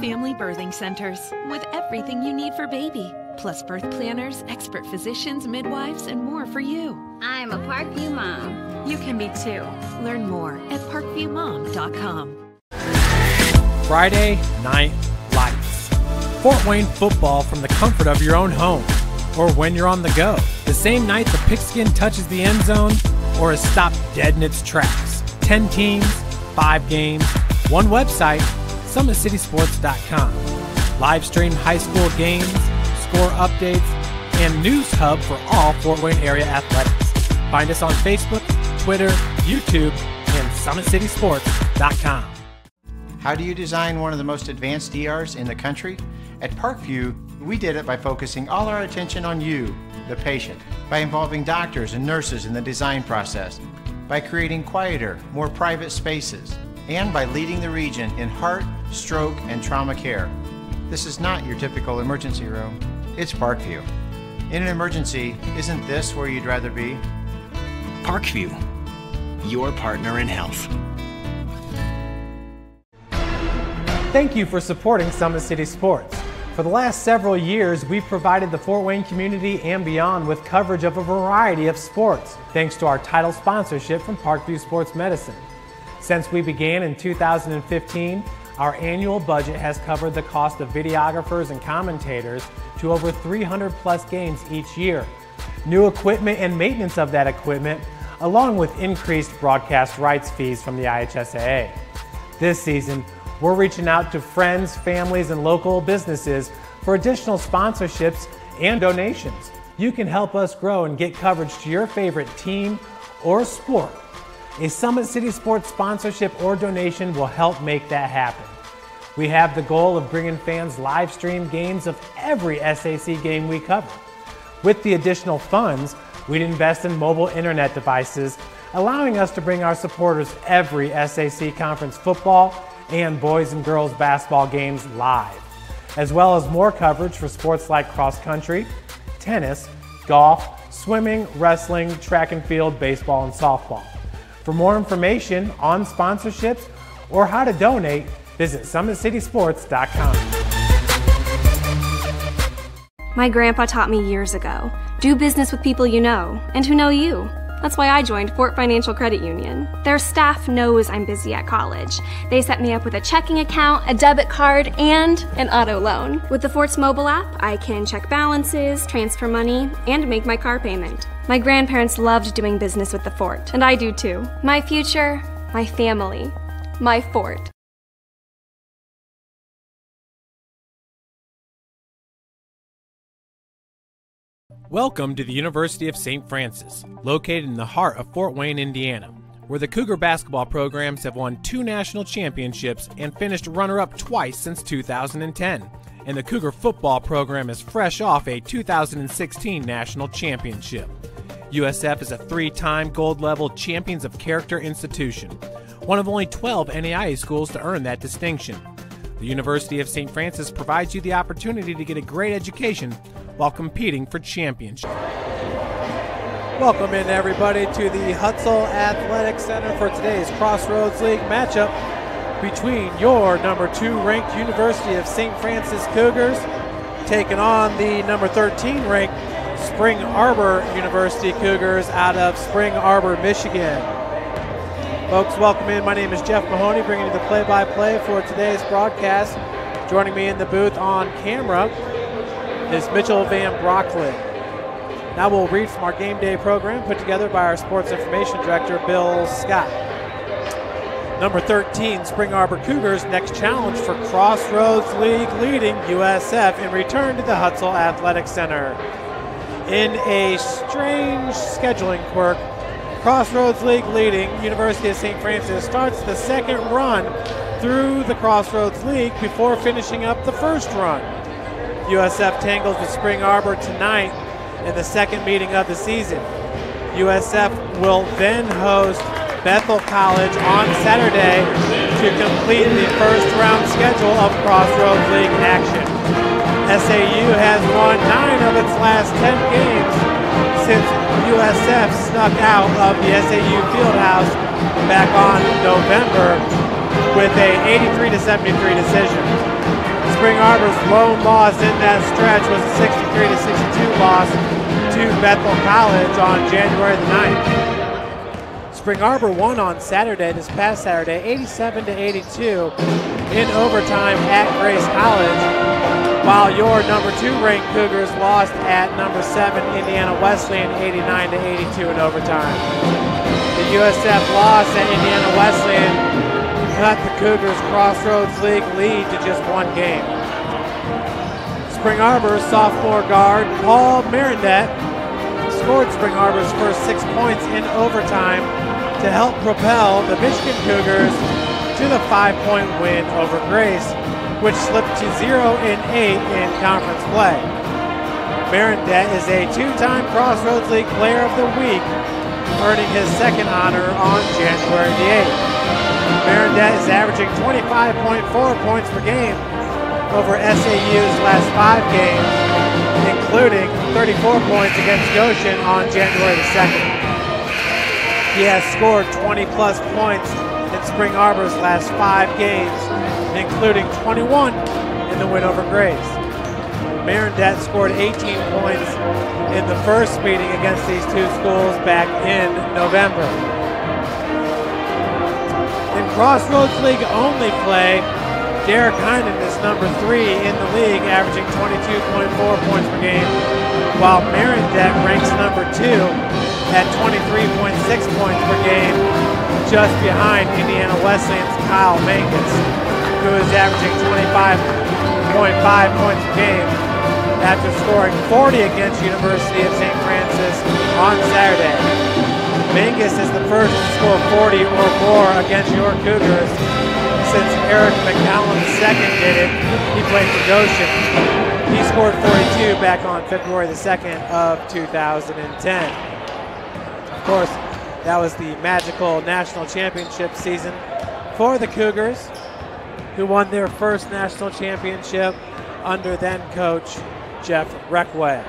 family birthing centers with everything you need for baby, plus birth planners, expert physicians, midwives, and more for you. I'm a Parkview mom. You can be too. Learn more at parkviewmom.com. Friday Night Lights. Fort Wayne football from the comfort of your own home, or when you're on the go. The same night the pigskin touches the end zone, or is stopped dead in its tracks. 10 teams, 5 games, one website, SummitCitySports.com. Live stream high school games, score updates, and news hub for all Fort Wayne area athletics. Find us on Facebook, Twitter, YouTube, and SummitCitySports.com. How do you design one of the most advanced ERs in the country? At Parkview, we did it by focusing all our attention on you, the patient, by involving doctors and nurses in the design process, by creating quieter, more private spaces, and by leading the region in heart, stroke, and trauma care. This is not your typical emergency room. It's Parkview. In an emergency, isn't this where you'd rather be? Parkview, your partner in health. Thank you for supporting Summit City Sports. For the last several years, we've provided the Fort Wayne community and beyond with coverage of a variety of sports, thanks to our title sponsorship from Parkview Sports Medicine. Since we began in 2015, our annual budget has covered the cost of videographers and commentators to over 300 plus games each year. New equipment and maintenance of that equipment, along with increased broadcast rights fees from the IHSAA. This season, we're reaching out to friends, families, and local businesses for additional sponsorships and donations. You can help us grow and get coverage to your favorite team or sport. A Summit City Sports sponsorship or donation will help make that happen. We have the goal of bringing fans live stream games of every SAC game we cover. With the additional funds, we'd invest in mobile internet devices, allowing us to bring our supporters every SAC conference football and boys and girls basketball games live, as well as more coverage for sports like cross country, tennis, golf, swimming, wrestling, track and field, baseball, and softball. For more information on sponsorships or how to donate, visit SummitCitySports.com. My grandpa taught me years ago, do business with people you know and who know you. That's why I joined Fort Financial Credit Union. Their staff knows I'm busy at college. They set me up with a checking account, a debit card, and an auto loan. With the Fort's mobile app, I can check balances, transfer money, and make my car payment. My grandparents loved doing business with the Fort, and I do too. My future, my family, my Fort. Welcome to the University of St. Francis, located in the heart of Fort Wayne, Indiana, where the Cougar basketball programs have won 2 national championships and finished runner-up twice since 2010. And the Cougar football program is fresh off a 2016 national championship. USF is a 3-time gold-level Champions of Character institution, one of only 12 NAIA schools to earn that distinction. The University of St. Francis provides you the opportunity to get a great education while competing for championship. Welcome in everybody to the Hutzel Athletic Center for today's Crossroads League matchup between your number 2 ranked University of St. Francis Cougars taking on the number 13 ranked Spring Arbor University Cougars out of Spring Arbor, Michigan. Folks, welcome in. My name is Jeff Mahoney, bringing you the play-by-play for today's broadcast. Joining me in the booth on camera is Mitchell Van Brockland. Now we'll read from our game day program put together by our sports information director, Bill Scott. Number 13, Spring Arbor Cougars next challenge for Crossroads League leading USF in return to the Hutzel Athletic Center. In a strange scheduling quirk, Crossroads League leading University of St. Francis starts the second run through the Crossroads League before finishing up the first run. USF tangles with Spring Arbor tonight in the second meeting of the season. USF will then host Bethel College on Saturday to complete the first round schedule of Crossroads League action. SAU has won 9 of its last 10 games since USF snuck out of the SAU Fieldhouse back on November with a 83-73 decision. Spring Arbor's lone loss in that stretch was a 63-62 loss to Bethel College on January the 9th. Spring Arbor won on Saturday, this past Saturday, 87-82 in overtime at Grace College, while your number 2 ranked Cougars lost at number 7 Indiana Wesleyan 89-82 in overtime. The USF loss at Indiana Wesleyan cut the Cougars' Crossroads League lead to just 1 game. Spring Arbor's sophomore guard Paul Marindet scored Spring Arbor's first 6 points in overtime to help propel the Michigan Cougars to the 5-point win over Grace, which slipped to 0-8 in conference play. Marindet is a 2-time Crossroads League Player of the Week, earning his 2nd honor on January the 8th. Marindet is averaging 25.4 points per game over SAU's last 5 games, including 34 points against Goshen on January the 2nd. He has scored 20-plus points in Spring Arbor's last 5 games, including 21 in the win over Grace. Marindet scored 18 points in the first meeting against these 2 schools back in November. In Crossroads League only play, Derek Heinen is number 3 in the league, averaging 22.4 points per game, while Marindet ranks number 2 at 23.6 points per game, just behind Indiana Wesleyan's Kyle Mankus, who is averaging 25.5 points per game after scoring 40 against University of St. Francis on Saturday. Mangus is the first to score 40 or more against your Cougars since Eric McCallum II did it. He played for Goshen. He scored 42 back on February the 2nd of 2010. Of course, that was the magical national championship season for the Cougars, who won their first national championship under then coach Jeff Reckway.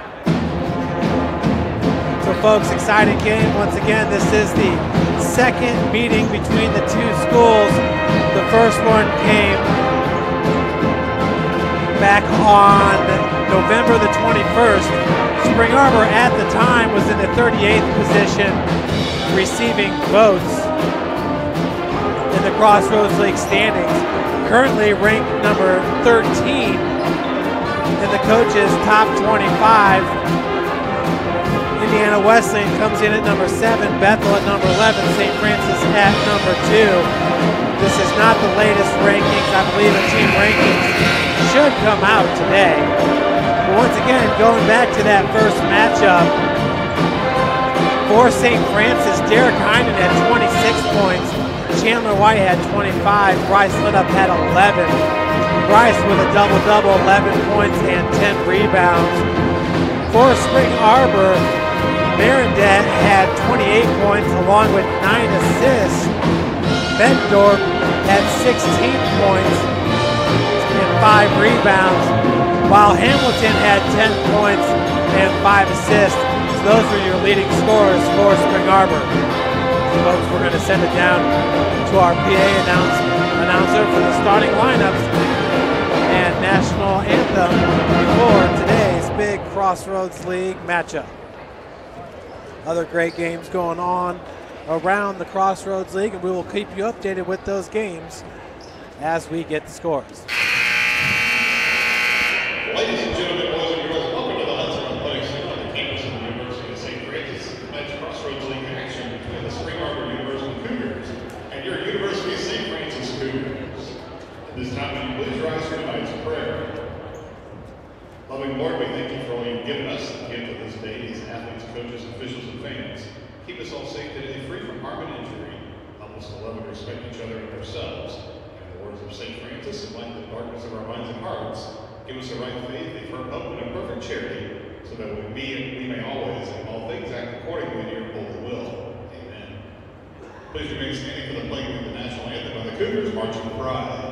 So folks, exciting game. Once again, this is the 2nd meeting between the 2 schools. The first one came back on November the 21st. Spring Arbor at the time was in the 38th position, receiving votes in the Crossroads League standings. Currently ranked number 13 in the coaches' top 25. Indiana Wesleyan comes in at number 7, Bethel at number 11, St. Francis at number 2. This is not the latest rankings. I believe the team rankings should come out today. But once again, going back to that first matchup, for St. Francis, Derek Heinen had 26 points, Chandler White had 25, Bryce Linup had 11. Bryce with a double-double, 11 points and 10 rebounds. For Spring Arbor, Marindet had 28 points along with 9 assists. Bendorf had 16 points and 5 rebounds, while Hamilton had 10 points and 5 assists. So those were your leading scorers for Spring Arbor. So folks, we're going to send it down to our PA announcer for the starting lineups and national anthem before today's big Crossroads League matchup. Other great games going on around the Crossroads League, and we will keep you updated with those games as we get the scores. Ladies and gentlemen, boys and girls, welcome to the Hudson Athletic Center on the campus of the University of St. Francis. Tonight's Crossroads League action between the Spring Arbor University Cougars and your University of St. Francis Cougars. At this time, will you please rise for tonight's prayer. Loving Lord, we thank you for all you've given us, the gift of this day, these athletes, coaches, officials, and fans. Keep us all safe today, free from harm and injury. Help us to love and respect each other and ourselves. And the words of St. Francis, enlighten the darkness of our minds and hearts. Give us a right faith, a firm hope, and a perfect charity, so that we may always, in all things, act accordingly to your holy will. Amen. Please remain standing for the playing of the national anthem by the Cougars Marching Pride.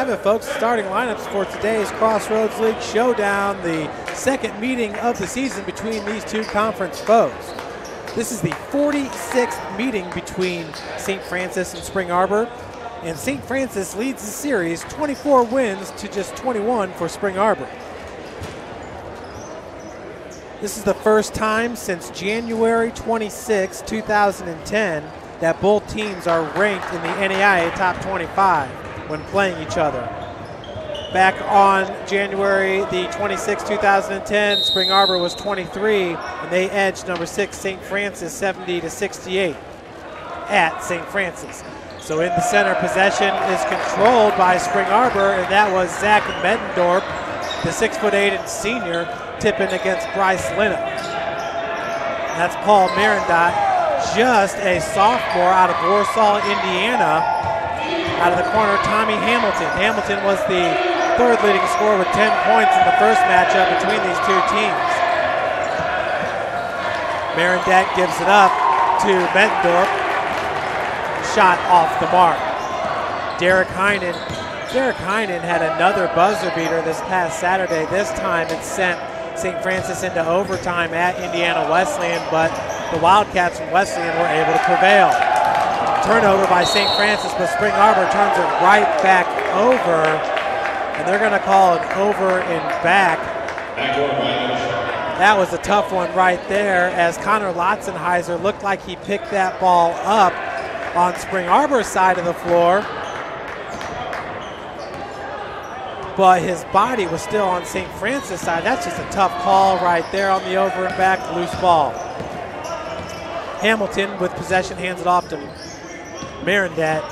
have it, folks. Starting lineups for today's Crossroads League Showdown, the second meeting of the season between these two conference foes. This is the 46th meeting between St. Francis and Spring Arbor, and St. Francis leads the series 24 wins to just 21 for Spring Arbor. This is the first time since January 26, 2010, that both teams are ranked in the NAIA Top 25 when playing each other. Back on January the 26th, 2010, Spring Arbor was 23, and they edged number 6 St. Francis 70-68 at St. Francis. So in the center, possession is controlled by Spring Arbor, and that was Zach Medendorp, the 6'8" and senior, tipping against Bryce Linnup. That's Paul Marindot, just a sophomore out of Warsaw, Indiana. Out of the corner, Tommy Hamilton. Hamilton was the third leading scorer with 10 points in the first matchup between these two teams. Marindot gives it up to Medendorp. Shot off the mark. Derek Heinen had another buzzer beater this past Saturday. This time it sent St. Francis into overtime at Indiana Wesleyan, but the Wildcats from Wesleyan were able to prevail. Turnover by St. Francis, but Spring Arbor turns it right back over, and they're going to call it over and back. That was a tough one right there, as Connor Lotzenheiser looked like he picked that ball up on Spring Arbor's side of the floor, but his body was still on St. Francis' side. That's just a tough call right there on the over and back loose ball. Hamilton with possession hands it off to Marindot.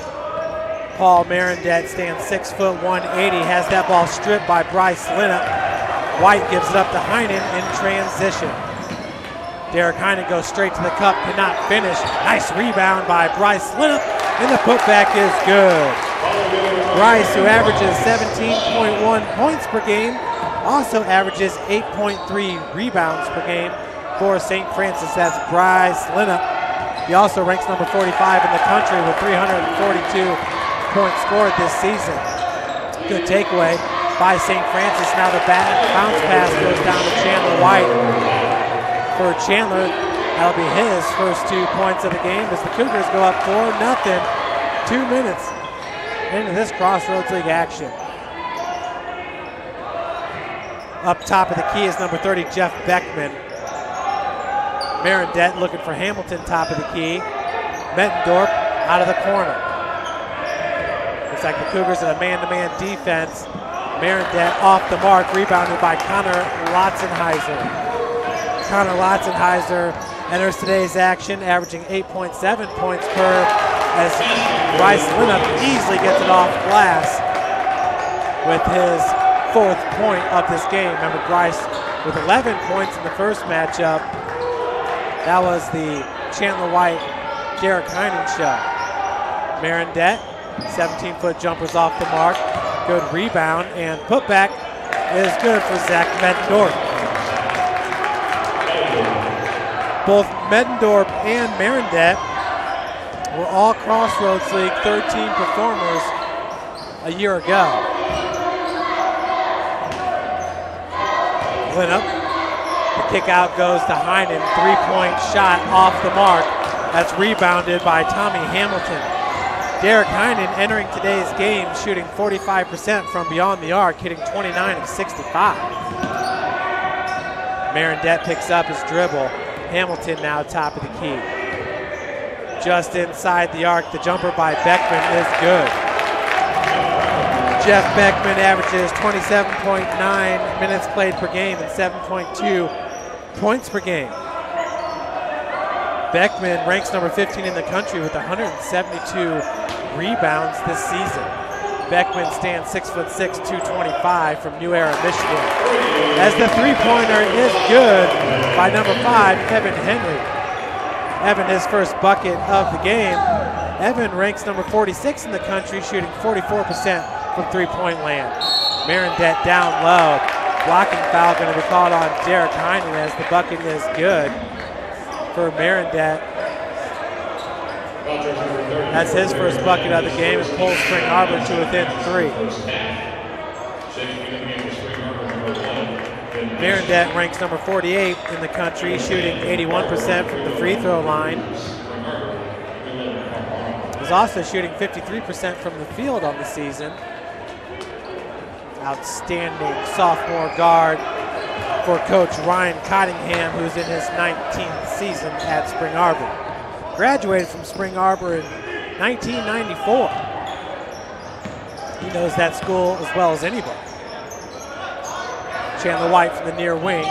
Paul Marindot stands 6 foot 180, has that ball stripped by Bryce Linnup. White gives it up to Heinen in transition. Derek Heinen goes straight to the cup, cannot finish. Nice rebound by Bryce Linnup, and the putback is good. Bryce, who averages 17.1 points per game, also averages 8.3 rebounds per game for St. Francis. That's Bryce Linnup. He also ranks number 45 in the country with 342 points scored this season. Good takeaway by St. Francis. Now the bounce pass goes down to Chandler White. For Chandler, that'll be his first 2 points of the game as the Cougars go up 4-0. 2 minutes into this Crossroads League action. Up top of the key is number 30, Jeff Beckman. Marindot looking for Hamilton, top of the key. Medendorp out of the corner. Looks like the Cougars in a man-to-man defense. Marindot off the mark, rebounded by Connor Lotzenheiser. Connor Lotzenheiser enters today's action, averaging 8.7 points per, as Bryce Linnup easily gets it off glass with his 4th point of this game. Remember, Bryce with 11 points in the first matchup. That was the Chandler White, Derek Heinen show. Marindot, 17-foot jumpers off the mark. Good rebound, and putback is good for Zach Medendorp. Both Medendorp and Marindot were all Crossroads League 13 performers a year ago. Linnup, the kick out goes to Heinen, 3-point shot off the mark. That's rebounded by Tommy Hamilton. Derek Heinen entering today's game shooting 45% from beyond the arc, hitting 29 of 65. Marindot picks up his dribble. Hamilton now top of the key. Just inside the arc, the jumper by Beckman is good. Jeff Beckman averages 27.9 minutes played per game and 7.2 points per game. Beckman ranks number 15 in the country with 172 rebounds this season. Beckman stands 6'6", 225 from New Era, Michigan. As the three-pointer is good by number 5, Evan Henry. Evan, his first bucket of the game. Evan ranks number 46 in the country, shooting 44% from three-point land. Marindot down low. Blocking foul going to be called on Derek Heinen as the bucket is good for Marindot. That's his first bucket of the game and pulls Spring Arbor to within 3. Marinette ranks number 48 in the country, shooting 81% from the free throw line. He's also shooting 53% from the field on the season. Outstanding sophomore guard for Coach Ryan Cottingham, who's in his 19th season at Spring Arbor. Graduated from Spring Arbor in 1994. He knows that school as well as anybody. Chandler White from the near wing.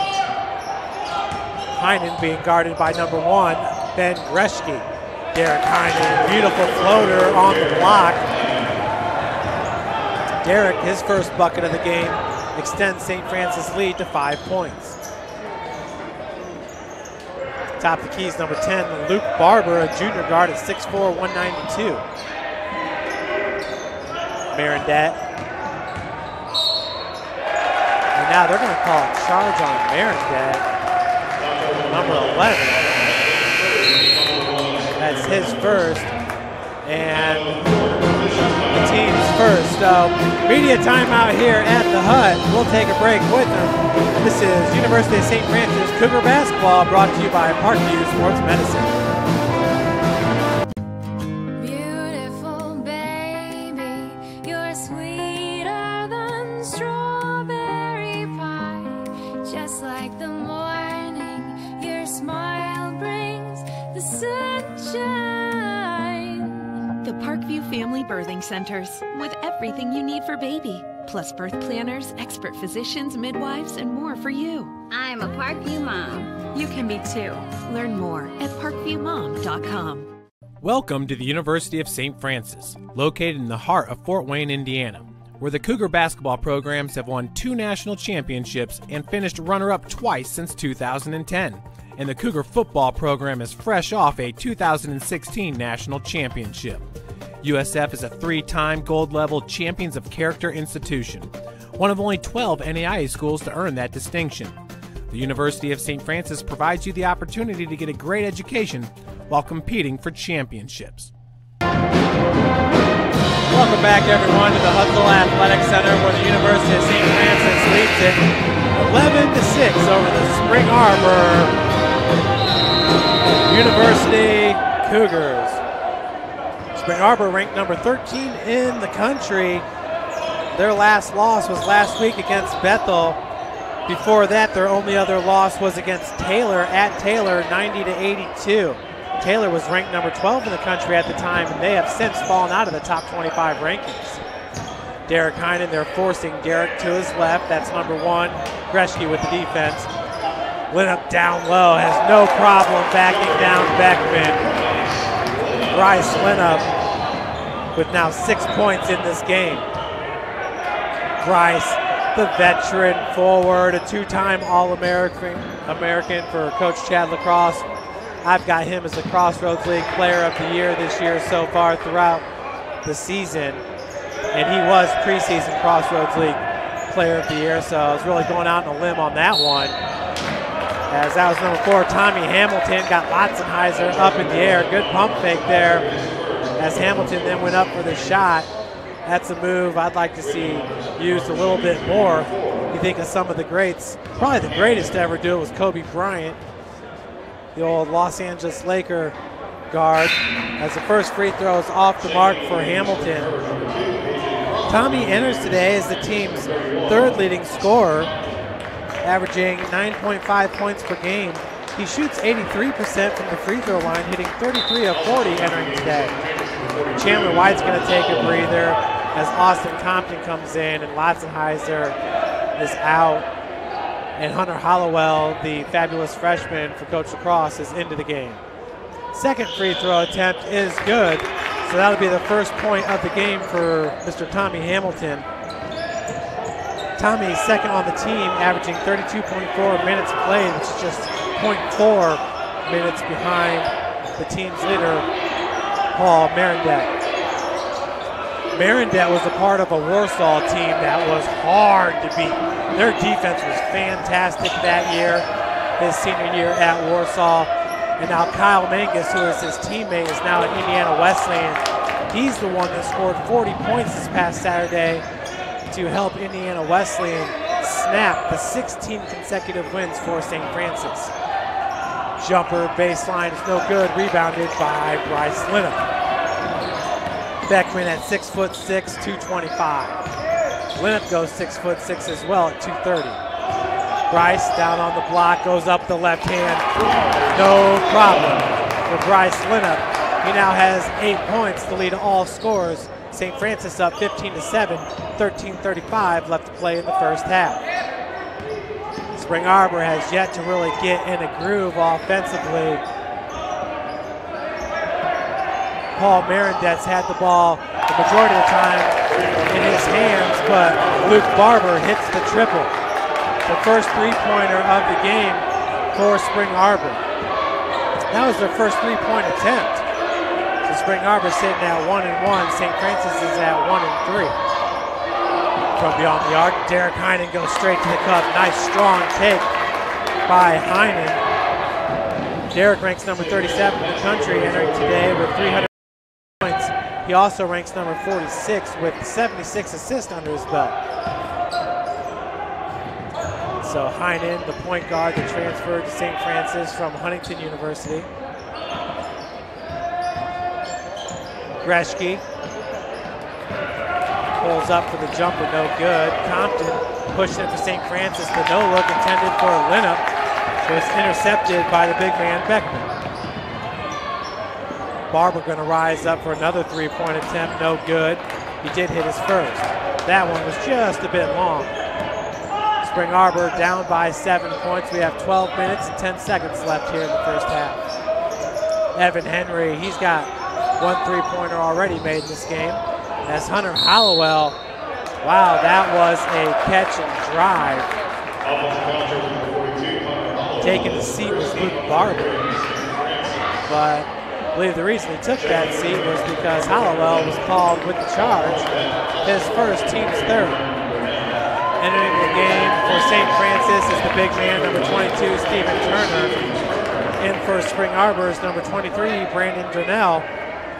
Heinen being guarded by number 1, Ben Greschke. Derek Heinen, beautiful floater on the block. Derek, his first bucket of the game, extends St. Francis' lead to 5 points. Top the keys, number 10, Luke Barber, a junior guard at 6'4", 192. Marinette. And now they're going to call a charge on Marinette, number 11. That's his first. And the team's first. Media timeout here at the Hut. We'll take a break with them. This is University of St. Francis Cougar Basketball, brought to you by Parkview Sports Medicine. Beautiful baby, you're sweeter than strawberry pie. Just like the morning, your smile brings the sunshine. The Parkview Family Birthing Centers, with everything you need for baby, plus birth planners, expert physicians, midwives, and more for you. I'm a Parkview mom. You can be too. Learn more at parkviewmom.com. Welcome to the University of St. Francis, located in the heart of Fort Wayne, Indiana, where the Cougar basketball programs have won 2 national championships and finished runner-up twice since 2010. And the Cougar football program is fresh off a 2016 national championship. USF is a 3-time gold-level Champions of Character institution, one of only 12 NAIA schools to earn that distinction. The University of St. Francis provides you the opportunity to get a great education while competing for championships. Welcome back, everyone, to the Hutzel Athletic Center, where the University of St. Francis leads it 11-6 over the Spring Arbor University Cougars. Spring Arbor ranked number 13 in the country. Their last loss was last week against Bethel. Before that, their only other loss was against Taylor at Taylor, 90-82. Taylor was ranked number 12 in the country at the time, and they have since fallen out of the top 25 rankings. Derek Heinen, they're forcing Derek to his left. That's number 1. Greschke with the defense. Lineup down low, has no problem backing down Beckman. Bryce Lineup with now 6 points in this game. Bryce, the veteran forward, a 2-time All-American for Coach Chad Lacrosse. I've got him as the Crossroads League Player of the Year this year so far throughout the season. And he was preseason Crossroads League Player of the Year, so I was really going out on a limb on that one. As that was number 4, Tommy Hamilton got Lotzenheiser up in the air. Good pump fake there as Hamilton then went up for the shot. That's a move I'd like to see used a little bit more. You think of some of the greats. Probably the greatest to ever do it was Kobe Bryant, the old Los Angeles Laker guard, as the first free throw is off the mark for Hamilton. Tommy enters today as the team's 3rd leading scorer, averaging 9.5 points per game. He shoots 83% from the free throw line, hitting 33 of 40 entering today. Chandler White's going to take a breather as Austin Compton comes in and Lotzenheiser is out. And Hunter Hollowell, the fabulous freshman for Coach Lacrosse, is into the game. Second free throw attempt is good, so that'll be the first point of the game for Mr. Tommy Hamilton. Tommy's second on the team, averaging 32.4 minutes played, which is just 0.4 minutes behind the team's leader, Paul Marinette. Marinette was a part of a Warsaw team that was hard to beat. Their defense was fantastic that year, his senior year at Warsaw. And now Kyle Mangus, who is his teammate, is now at Indiana Wesleyan. He's the one that scored 40 points this past Saturday to help Indiana Wesleyan snap the 16 consecutive wins for St. Francis. Jumper baseline is no good, rebounded by Bryce Linham. Beckman at 6'6", 225. Linham goes 6'6" as well at 230. Bryce down on the block, goes up the left hand. No problem for Bryce Linham. He now has 8 points to lead all scorers. St. Francis up 15-7, 13:35 left to play in the first half. Spring Arbor has yet to really get in a groove offensively. Paul Marendet's had the ball the majority of the time in his hands, but Luke Barber hits the triple. The first three-pointer of the game for Spring Arbor. That was their first three-point attempt. So Spring Arbor sitting at 1-1. St. Francis is at 1-3. From beyond the arc, Derek Heinen goes straight to the cup. Nice strong take by Heinen. Derek ranks number 37 in the country, entering today with 300 points. He also ranks number 46 with 76 assists under his belt. So Heinen, the point guard that transferred to St. Francis from Huntington University. Greshke pulls up for the jumper, no good. Compton pushing it for St. Francis. The no look intended for Linham was intercepted by the big man Beckman. Barber going to rise up for another three-point attempt, no good. He did hit his first. That one was just a bit long. Spring Arbor down by 7 points. We have 12 minutes and 10 seconds left here in the first half. Evan Henry, he's got one three-pointer already made in this game. As Hunter Hollowell, wow, that was a catch and drive. Taking the seat was Luke Barber. But I believe the reason he took that seat was because Hollowell was called with the charge, his first, team's third. Entering the game for St. Francis is the big man, number 22, Stephen Turner. In for Spring Arbor's number 23, Brandon Durnell,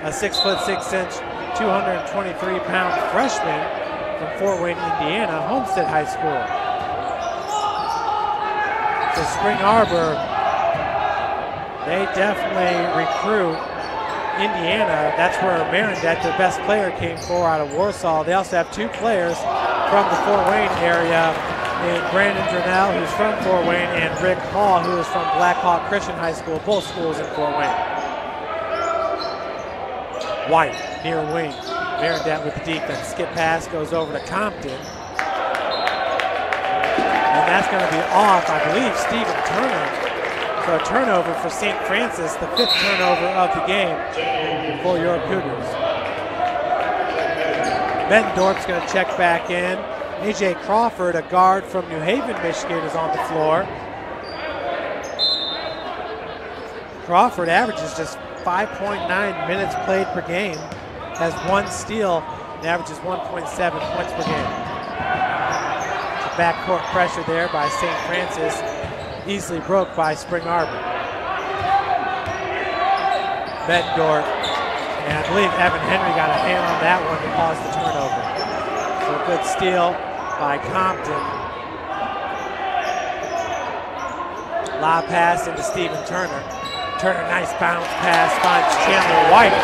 a 6'6", 223-pound freshman from Fort Wayne, Indiana, Homestead High School. So Spring Arbor, they definitely recruit Indiana. That's where Marendet, their best player, came for out of Warsaw. They also have two players from the Fort Wayne area, in Brandon Durnell, who's from Fort Wayne, and Rick Hall, who is from Black Hawk Christian High School, both schools in Fort Wayne. White, near wing. Marendet with the defense. Skip pass goes over to Compton. And that's going to be off, I believe, Stephen Turner. So a turnover for St. Francis, the 5th turnover of the game for your Cougars. Bettendorf's going to check back in. A.J. Crawford, a guard from New Haven, Michigan, is on the floor. Crawford averages just 5.9 minutes played per game, has 1 steal, and averages 1.7 points per game. Backcourt pressure there by St. Francis, easily broke by Spring Arbor. Bettendorf, and I believe Evan Henry got a hand on that one to cause the turnover. So a good steal by Compton. Lob pass into Stephen Turner. Turner, nice bounce pass, finds Chandler White.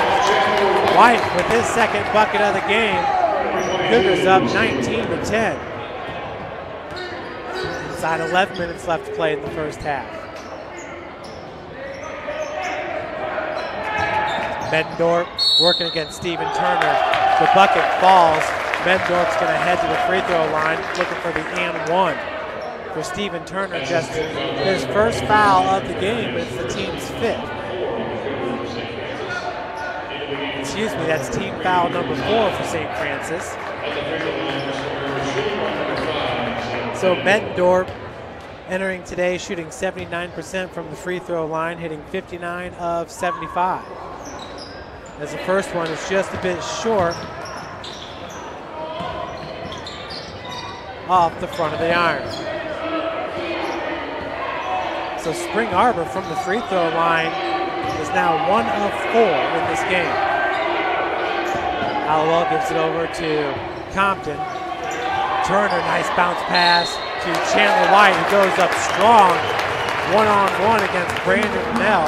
White with his second bucket of the game. Cougars up 19-10. Inside 11 minutes left to play in the first half. Bettendorf working against Stephen Turner. The bucket falls. Bettendorf's going to head to the free throw line, looking for the and one. For Stephen Turner, just his first foul of the game. It's the team's 5th. Excuse me, that's team foul number 4 for St. Francis. So Bettendorf entering today, shooting 79% from the free throw line, hitting 59 of 75. As the first one is just a bit short off the front of the iron. So Spring Arbor from the free throw line is now 1 of 4 in this game. Hallowell gives it over to Compton. Turner, nice bounce pass to Chandler White, who goes up strong, one-on-one against Brandon Rennell,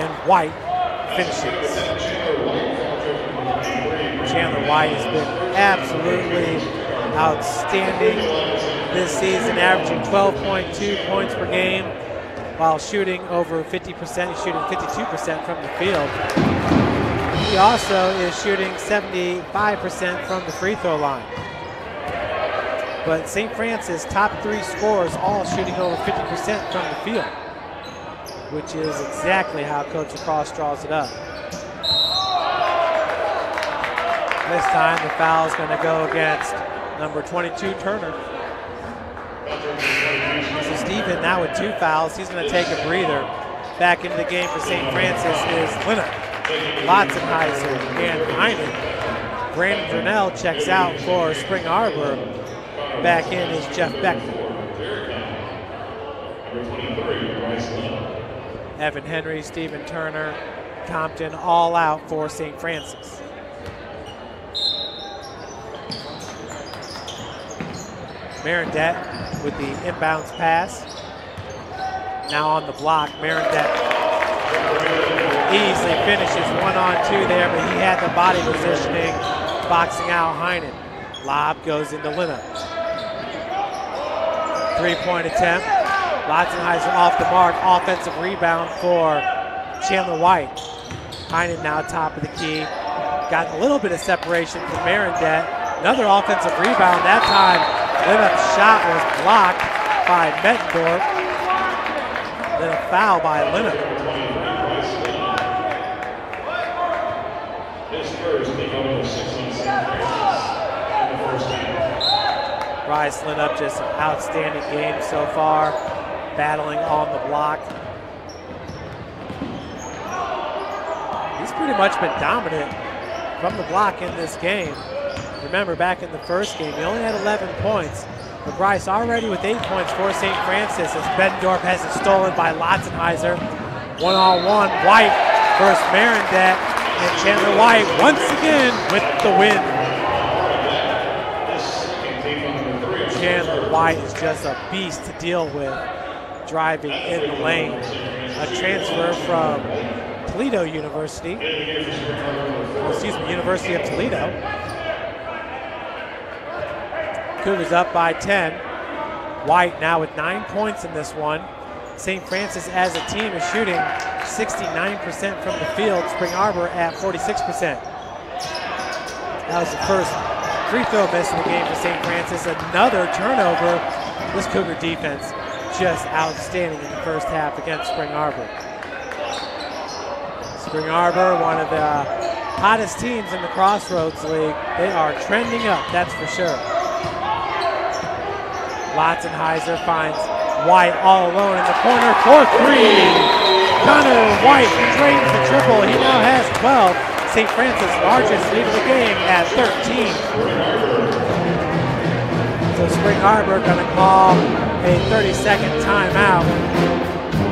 and White finishes. Chandler White has been absolutely outstanding this season, averaging 12.2 points per game while shooting over 50%. He's shooting 52% from the field. He also is shooting 75% from the free throw line. But St. Francis, top 3 scorers, all shooting over 50% from the field, which is exactly how Coach Lacrosse draws it up. This time the foul is going to go against number 22, Turner. So Stephen now with 2 fouls. He's going to take a breather. Back into the game for St. Francis is Leonard, Lotzenheiser, and Heinen. Brandon Durnell checks out for Spring Arbor. Back in is Jeff Beckman. Evan Henry, Stephen Turner, Compton all out for St. Francis. Marindet with the inbounds pass. Now on the block, Marindet easily finishes 1-on-2 there, but he had the body positioning, boxing out Heinen. Lob goes into Lina. 3-point attempt. Lotzenheiser off the mark. Offensive rebound for Chandler White. Heinen now top of the key. Got a little bit of separation from Marindet. Another offensive rebound. That time, Linup's shot was blocked by Mettendorf. Then a foul by Linup. Bryce Linup, just an outstanding game so far, battling on the block. He's pretty much been dominant from the block in this game. Remember, back in the first game, he only had 11 points, but Bryce already with 8 points for St. Francis as Bettendorf has it stolen by Lotzenheiser. 1-on-1, White versus Marindet, and Chandler White once again with the win. Chandler White is just a beast to deal with, driving in the lane. A transfer from Toledo University, University of Toledo. Cougars up by 10. White now with 9 points in this one. St. Francis as a team is shooting 69% from the field. Spring Arbor at 46%. That was the first free throw miss in the game for St. Francis. Another turnover. This Cougar defense just outstanding in the first half against Spring Arbor. Spring Arbor, one of the hottest teams in the Crossroads League. They are trending up, that's for sure. Lotzenheiser finds White all alone in the corner for 3. Connor White drains the triple. He now has 12. St. Francis' largest lead of the game at 13. So Spring Arbor going to call a 30-second timeout.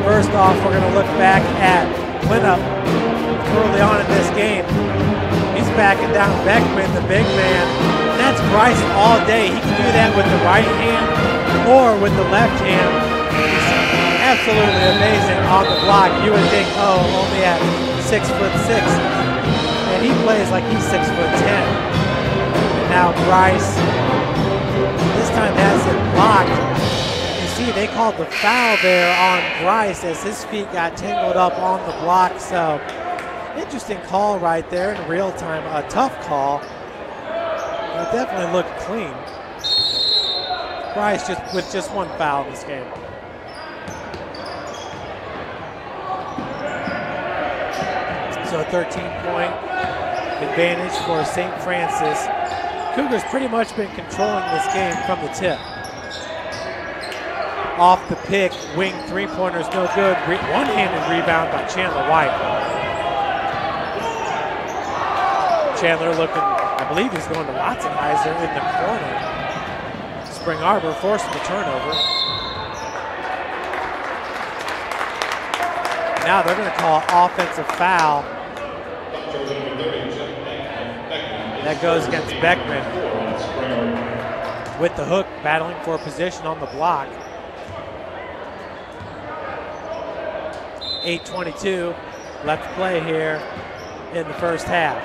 First off, we're going to look back at Linup early on in this game. He's backing down Beckman, the big man. And that's Bryce all day. He can do that with the right hand or with the left hand. He's absolutely amazing on the block. You would think, oh, only at 6'6". And he plays like he's 6'10". And now Bryce, this time has it blocked. You see, they called the foul there on Bryce as his feet got tangled up on the block. So, interesting call right there in real time. A tough call. It definitely looked clean. Bryce just with just one foul in this game. So a 13-point advantage for St. Francis. Cougars pretty much been controlling this game from the tip. Off the pick, wing three-pointers, no good. One-handed rebound by Chandler White. Chandler looking, I believe he's going to Lotzenheiser in the corner. Spring Arbor forcing the turnover. Now they're going to call offensive foul. That goes against Beckman with the hook, battling for position on the block. 8:22 left to play here in the first half.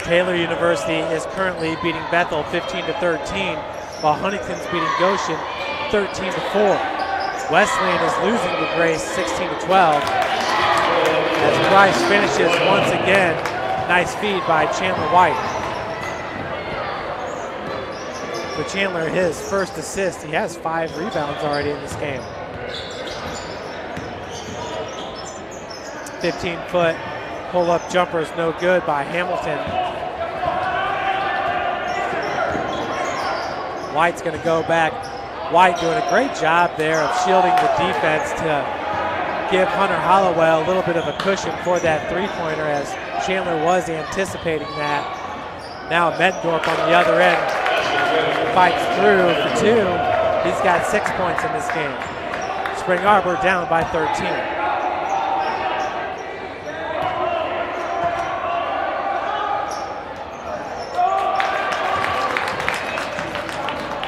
Taylor University is currently beating Bethel 15-13, while Huntington's beating Goshen 13-4. Wesleyan is losing to Grace 16-12. As Bryce finishes once again, nice feed by Chandler White. For Chandler, his first assist, he has 5 rebounds already in this game. 15-foot pull-up jumper is no good by Hamilton. White's going to go back. White doing a great job there of shielding the defense to give Hunter Hollowell a little bit of a cushion for that three-pointer, as Chandler was anticipating that. Now Meddendorf on the other end fights through for 2. He's got 6 points in this game. Spring Arbor down by 13.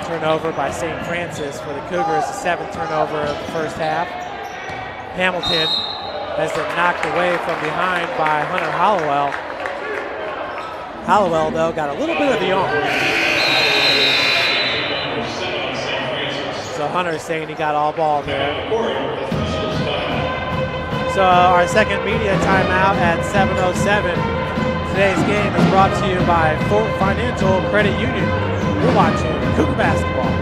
Turnover by St. Francis for the Cougars, the 7th turnover of the first half. Hamilton has been knocked away from behind by Hunter Hollowell. Hollowell, though, got a little bit of the arm. So Hunter's saying he got all ball there. So our second media timeout at 7:07. Today's game is brought to you by Fort Financial Credit Union. You're watching Cougar basketball.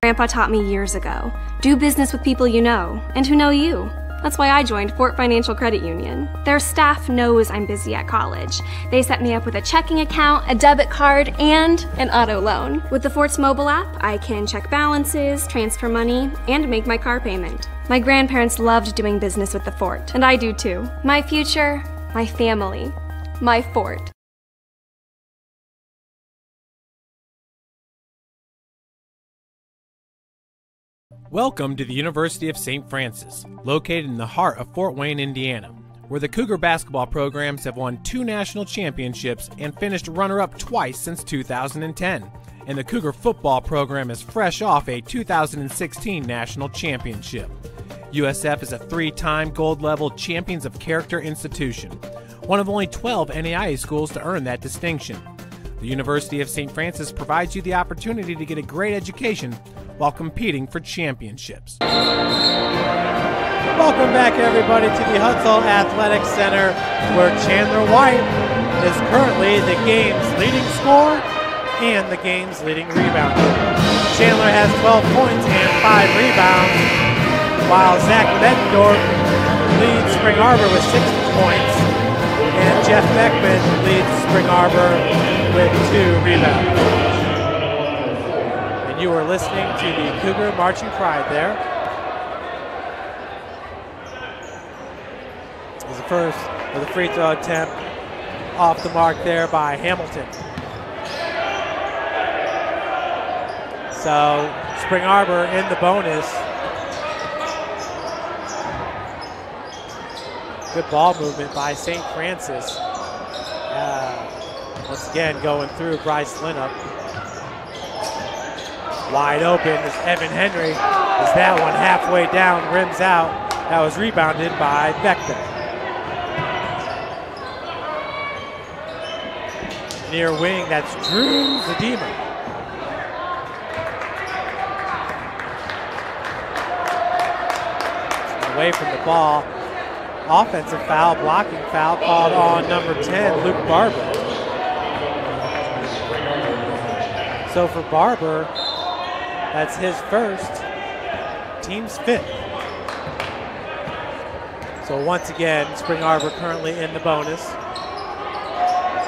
Grandpa taught me years ago, do business with people you know and who know you. That's why I joined Fort Financial Credit Union. Their staff knows I'm busy at college. They set me up with a checking account, a debit card, and an auto loan. With the Fort's mobile app, I can check balances, transfer money, and make my car payment. My grandparents loved doing business with the Fort, and I do too. My future, my family, my Fort. Welcome to the University of St. Francis, located in the heart of Fort Wayne, Indiana, where the Cougar basketball programs have won 2 national championships and finished runner-up twice since 2010. And the Cougar football program is fresh off a 2016 national championship. USF is a 3-time gold-level Champions of Character institution, one of only 12 NAIA schools to earn that distinction. The University of St. Francis provides you the opportunity to get a great education while competing for championships. Welcome back, everybody, to the Hutzel Athletic Center, where Chandler White is currently the game's leading scorer and the game's leading rebounder. Chandler has 12 points and 5 rebounds, while Zach Meddendorf leads Spring Arbor with 6 points, and Jeff Beckman leads Spring Arbor with 2 rebounds. And you are listening to the Cougar Marching Pride there. Is the first of the free throw attempt off the mark there by Hamilton. So Spring Arbor in the bonus. Good ball movement by St. Francis. Once again going through Bryce Linup. Wide open is Evan Henry. Is that one halfway down, rims out. That was rebounded by Beckman. Near wing, that's Drew Zadima. Away from the ball. Offensive foul, blocking foul called on number 10, Luke Barber. So for Barber, that's his first, team's 5th. So once again, Spring Arbor currently in the bonus.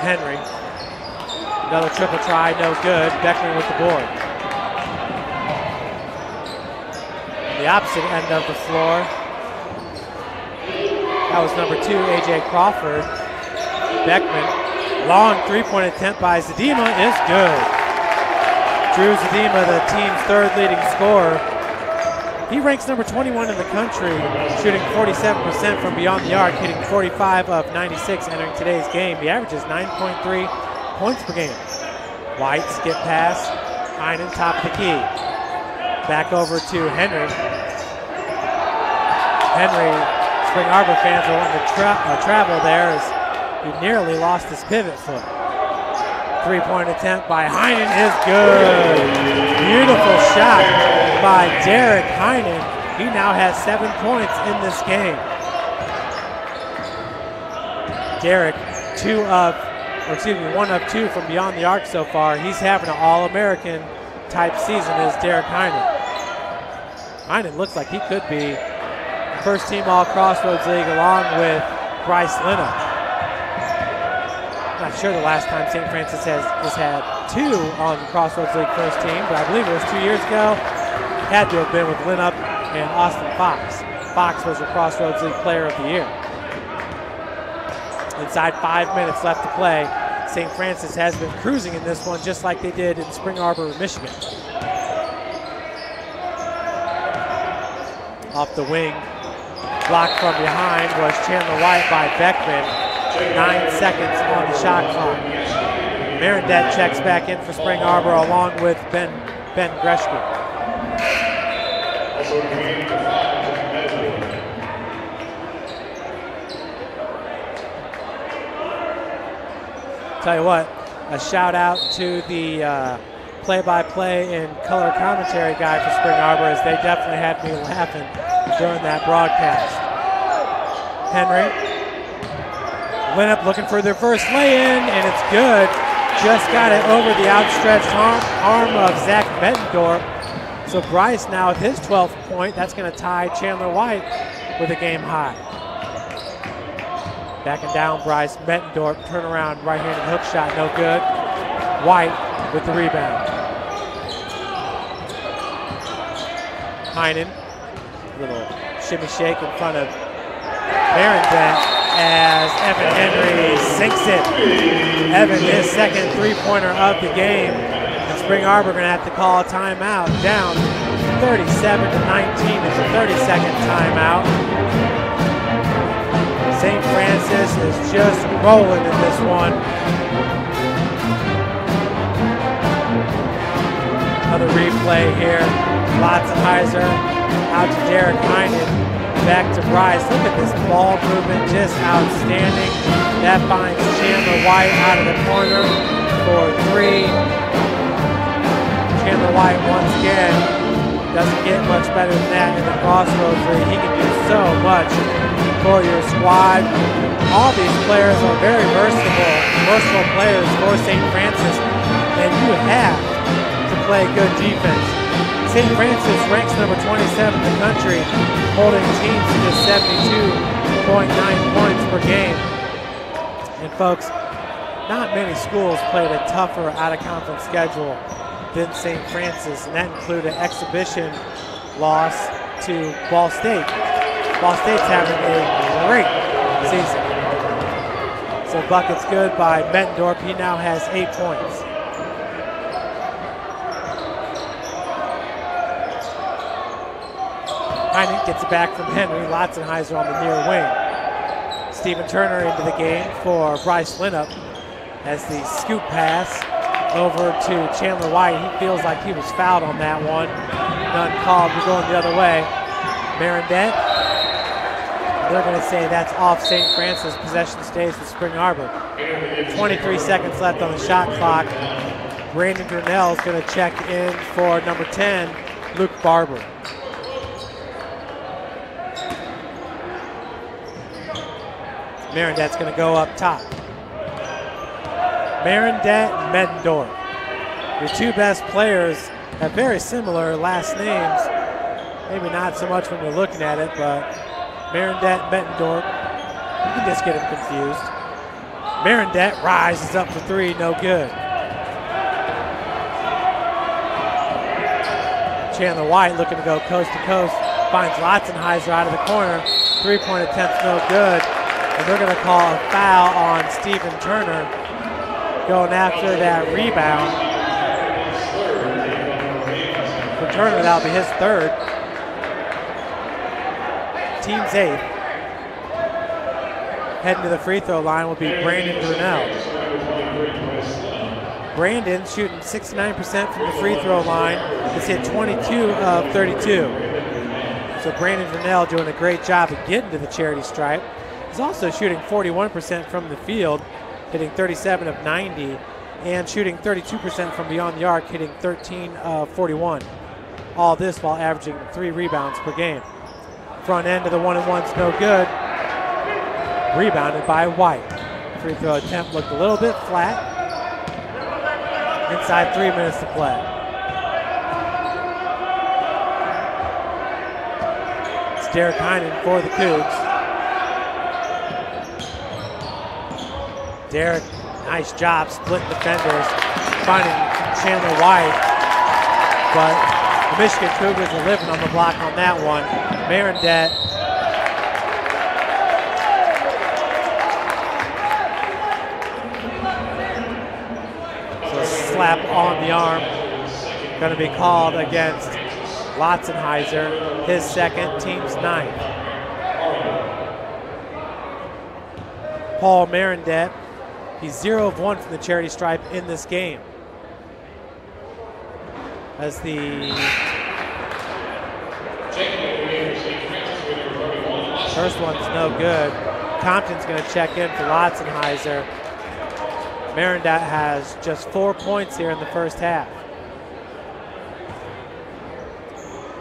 Henry, another triple try, no good. Beckman with the board. The opposite end of the floor. That was number 2, A.J. Crawford. Beckman, long 3-point attempt by Zadima is good. Drew Zadima, the team's 3rd leading scorer. He ranks number 21 in the country, shooting 47% from beyond the arc, hitting 45 of 96 entering today's game. He averages 9.3 points per game. White, skip pass, Heinen, top of the key. Back over to Henry. Henry, Spring Arbor fans are wanting to travel there as he nearly lost his pivot foot. Three-point attempt by Heinen is good. Beautiful shot by Derek Heinen. He now has 7 points in this game. Derek, 1 of 2 from beyond the arc so far. He's having an All-American type season as Derek Heinen. Heinen looks like he could be first team All-Crossroads League along with Bryce Linna. Not sure the last time St. Francis has had 2 on the Crossroads League first team, but I believe it was 2 years ago. Had to have been with Linnup and Austin Fox. Fox was the Crossroads League Player of the Year. Inside 5 minutes left to play. St. Francis has been cruising in this one just like they did in Spring Arbor, Michigan. Off the wing, blocked from behind was Chandler White by Beckman. 9 seconds on the shot clock. Marindet checks back in for Spring Arbor along with Ben Greshke. Tell you what, a shout out to the play-by-play and color commentary guy for Spring Arbor, as they definitely had me laughing during that broadcast. Henry. Linnup looking for their first lay-in, and it's good. Just got it over the outstretched arm of Zach Bettendorf. So Bryce now with his 12th point, that's going to tie Chandler White with a game high. Backing down Bryce, Bettendorf, turnaround right-handed hook shot, no good. White with the rebound. Heinen, little shimmy shake in front of Marindet as Evan Henry sinks it. Evan, his second three-pointer of the game. And Spring Arbor going to have to call a timeout. Down 37-19 is a 30-second timeout. St. Francis is just rolling in this one. Another replay here. Lotzenheiser out to Derek Heinen. Back to Bryce. Look at this ball movement, just outstanding. That finds Chandler White out of the corner for 3. Chandler White once again doesn't get much better than that in the Crossroads League. He can do so much for your squad. All these players are very versatile players for St. Francis, and you have to play good defense. St. Francis ranks number 27 in the country, holding teams to just 72.9 points per game. And folks, not many schools played a tougher out-of-conference schedule than St. Francis, and that included an exhibition loss to Ball State. Ball State's having a great season. So bucket's good by Bettendorf. He now has 8 points. Heinen gets it back from Henry. Lotzenheiser on the near wing. Stephen Turner into the game for Bryce Linnup as the scoop pass over to Chandler White. He feels like he was fouled on that one. None called. We're going the other way. Marindet. They're going to say that's off St. Francis. Possession stays with Spring Arbor. 23 seconds left on the shot clock. Brandon Grinnell is going to check in for number 10, Luke Barber. Marindet's going to go up top. Marindet and Bettendorf. Your two best players have very similar last names. Maybe not so much when you're looking at it, but Marindet and Bettendorf, you can just get them confused. Marindet rises up for 3, no good. Chandler White looking to go coast to coast, finds Lotzenheiser out of the corner. 3-point attempt's no good. And they're going to call a foul on Stephen Turner going after that rebound. For Turner, that'll be his 3rd. team's 8th. Heading to the free throw line will be Brandon Durnell. Brandon shooting 69% from the free throw line. Has hit 22 of 32. So Brandon Durnell doing a great job of getting to the charity stripe. He's also shooting 41% from the field, hitting 37 of 90, and shooting 32% from beyond the arc, hitting 13 of 41. All this while averaging 3 rebounds per game. Front end of the 1-and-1's no good. Rebounded by White. Free throw attempt looked a little bit flat. Inside 3 minutes to play. It's Derek Heinen for the Cougs. Derek, nice job splitting defenders, finding Chandler White, but the Michigan Cougars are living on the block on that one. Marindet slap on the arm, going to be called against Lotzenheiser, his second, team's 9th. Paul Marindet, he's 0 of 1 from the charity stripe in this game. As the first one's no good. Compton's going to check in for Lotzenheiser. Marindet has just 4 points here in the first half.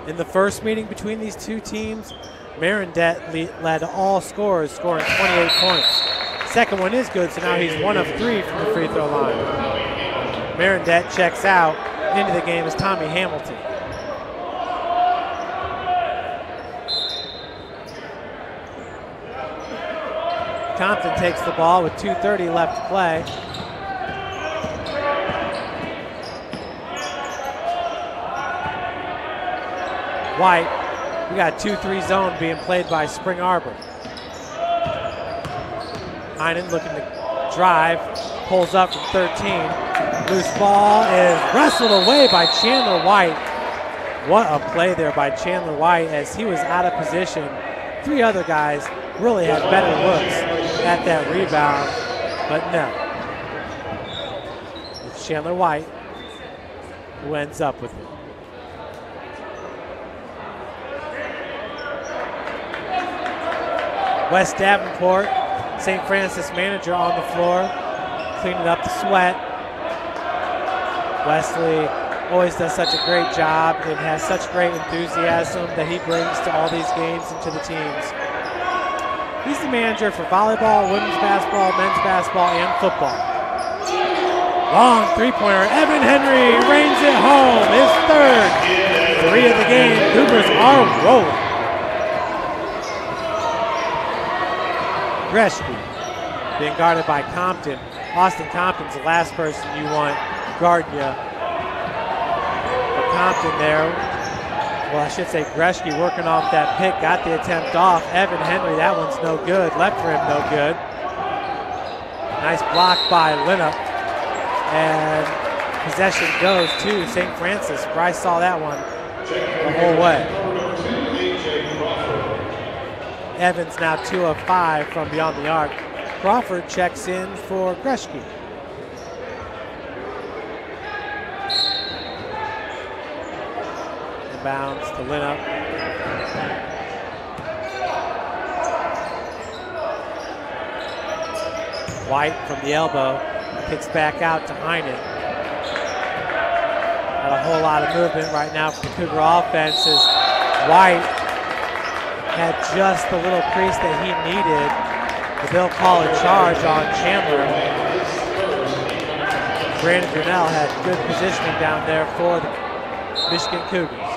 In the first meeting between these two teams, Marindet led all scorers, scoring 28 points. Second one is good, so now he's 1 of 3 from the free throw line. Marindet checks out. Into the game is Tommy Hamilton. Compton takes the ball with 2:30 left to play. White, we got 2-3 zone being played by Spring Arbor. Heinen looking to drive, pulls up from 13. Loose ball is wrestled away by Chandler White. What a play there by Chandler White as he was out of position. 3 other guys really had better looks at that rebound, but no. It's Chandler White who ends up with it. Wes Davenport, St. Francis manager on the floor, cleaning up the sweat. Wesley always does such a great job and has such great enthusiasm that he brings to all these games and to the teams. He's the manager for volleyball, women's basketball, men's basketball, and football. Long three-pointer, Evan Henry reigns it home, his 3rd. 3 of the game, Cougars are rolling. Greshke being guarded by Compton. Austin Compton's the last person you want guarding you. But Compton there, well, I should say Greshke working off that pick, got the attempt off. Evan Henry, that one's no good. Left rim, no good. Nice block by Linnup. And possession goes to St. Francis. Bryce saw that one the whole way. Evans now 2 of 5 from beyond the arc. Crawford checks in for Greshke. Inbounds to Linnup. White from the elbow, kicks back out to Heinen. Got a whole lot of movement right now for the Cougar offense as White had just the little crease that he needed. But they'll call a charge on Chandler. Brandon Grinnell had good positioning down there for the Michigan Cougars.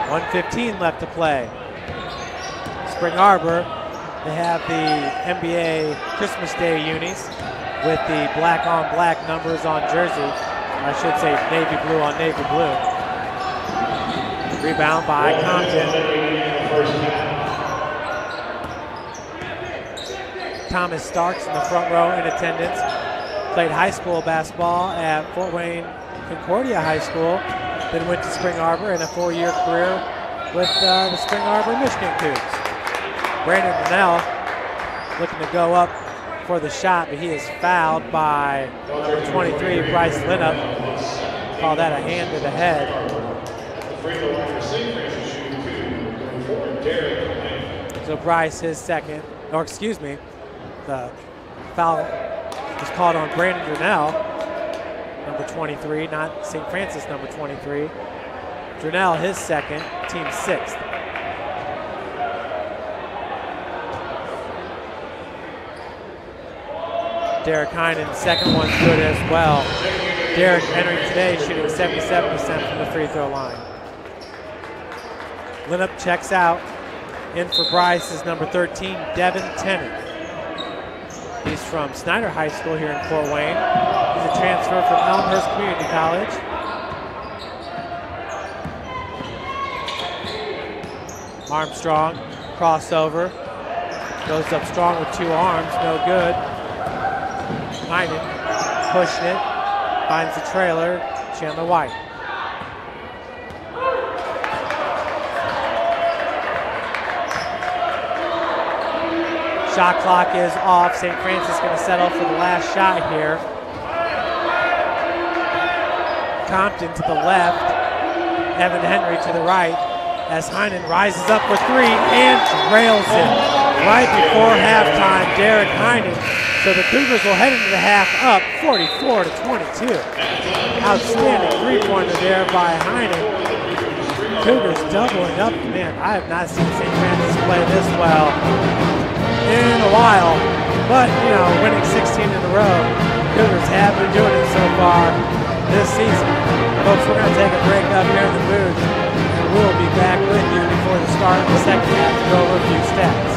1:15 left to play. Spring Arbor, they have the NBA Christmas Day unis with the black on black numbers on jersey. I should say navy blue on navy blue. Rebound by Compton. Thomas Starks in the front row in attendance. Played high school basketball at Fort Wayne Concordia High School. Then went to Spring Arbor in a 4-year career with the Spring Arbor Michigan Cougs. Brandon Donnell looking to go up for the shot, but he is fouled by number 23, Bryce Linup. Call that a hand to the head. So Bryce, his second, or excuse me, the foul was called on Brandon Durnell, number 23, not St. Francis, number 23. Durnell, his second, team sixth. Derek Heinen, second one's good as well. Derek entering today shooting 77% from the free throw line. Linup checks out. In for Bryce is number 13, Devin Tennant. He's from Snyder High School here in Fort Wayne. He's a transfer from Elmhurst Community College. Armstrong, crossover. Goes up strong with two arms, no good. Heinen pushing it, finds the trailer, Chandler White. Shot clock is off. St. Francis going to settle for the last shot here. Compton to the left, Evan Henry to the right, as Heinen rises up for three and rails it right before halftime. Derek Heinen. So the Cougars will head into the half up 44-22. Outstanding three-pointer there by Heinen. Cougars doubling up. Man, I have not seen St. Francis play this well in a while. But, you know, winning 16 in a row, Cougars have been doing it so far this season. Folks, we're going to take a break up here in the booth, and we'll be back with you before the start of the second half to go over a few stats.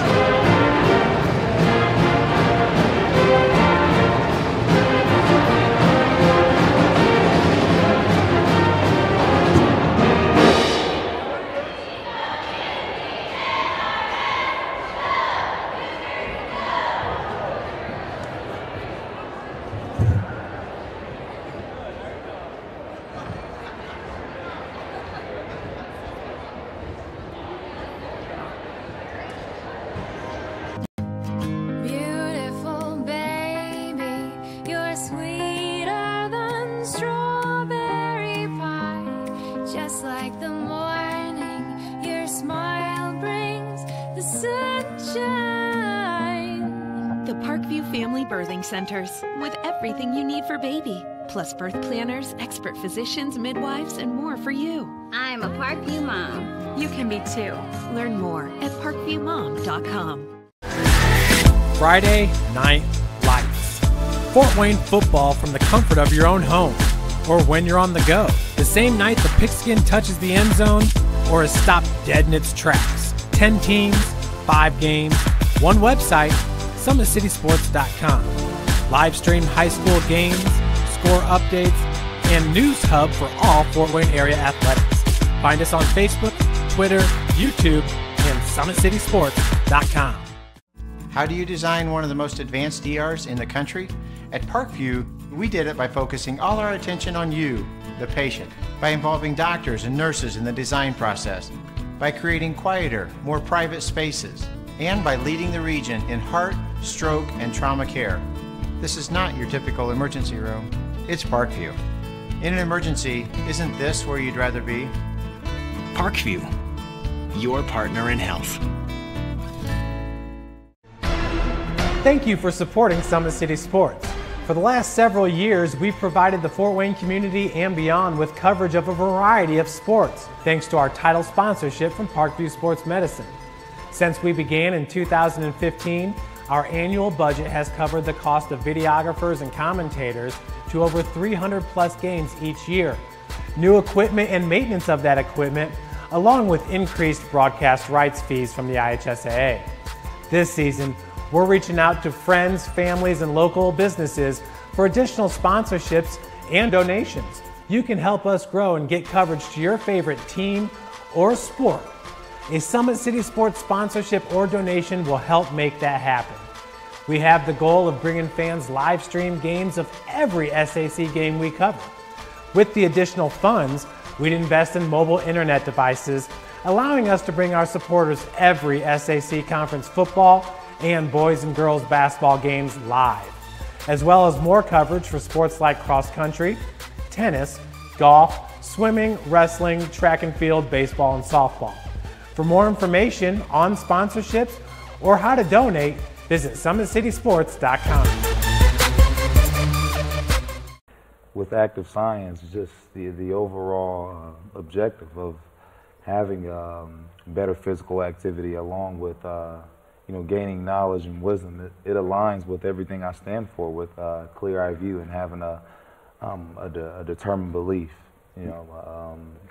Centers with everything you need for baby, plus birth planners, expert physicians, midwives, and more for you. I'm a Parkview mom. You can be too. Learn more at parkviewmom.com. Friday Night Lights. Fort Wayne football from the comfort of your own home, or when you're on the go. The same night the pigskin touches the end zone, or is stopped dead in its tracks. 10 teams, 5 games, one website, SummitCitySports.com. Live stream high school games, score updates, and news hub for all Fort Wayne area athletics. Find us on Facebook, Twitter, YouTube, and SummitCitySports.com. How do you design one of the most advanced ERs in the country? At Parkview, we did it by focusing all our attention on you, the patient, by involving doctors and nurses in the design process, by creating quieter, more private spaces, and by leading the region in heart, stroke, and trauma care. This is not your typical emergency room. It's Parkview. In an emergency, isn't this where you'd rather be? Parkview, your partner in health. Thank you for supporting Summit City Sports. For the last several years, we've provided the Fort Wayne community and beyond with coverage of a variety of sports, thanks to our title sponsorship from Parkview Sports Medicine. Since we began in 2015, our annual budget has covered the cost of videographers and commentators to over 300 plus games each year. New equipment and maintenance of that equipment, along with increased broadcast rights fees from the IHSAA. This season, we're reaching out to friends, families, and local businesses for additional sponsorships and donations. You can help us grow and get coverage to your favorite team or sport. A Summit City Sports sponsorship or donation will help make that happen. We have the goal of bringing fans live stream games of every SAC game we cover. With the additional funds, we'd invest in mobile internet devices allowing us to bring our supporters every SAC Conference football and boys and girls basketball games live, as well as more coverage for sports like cross country, tennis, golf, swimming, wrestling, track and field, baseball, and softball. For more information on sponsorships or how to donate, visit SummitCitySports.com. With active science, just the overall objective of having better physical activity along with gaining knowledge and wisdom, it aligns with everything I stand for, with clear-eye view and having a determined belief,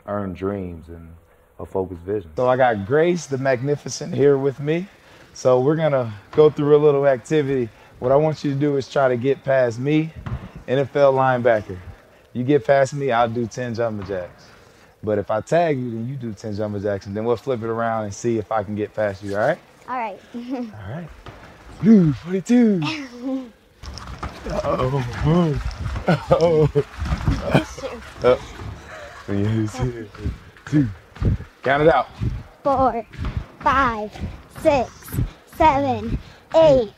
earned dreams and a focused vision. So I got Grace the Magnificent here with me. So we're gonna go through a little activity. What I want you to do is try to get past me, NFL linebacker. You get past me, I'll do 10 jumping jacks. But if I tag you, then you do 10 jumping jacks, and then we'll flip it around and see if I can get past you, all right? All right. All right. Blue 42. Oh. Oh. 2. Count it out. 4, 5, 6, 7, 8,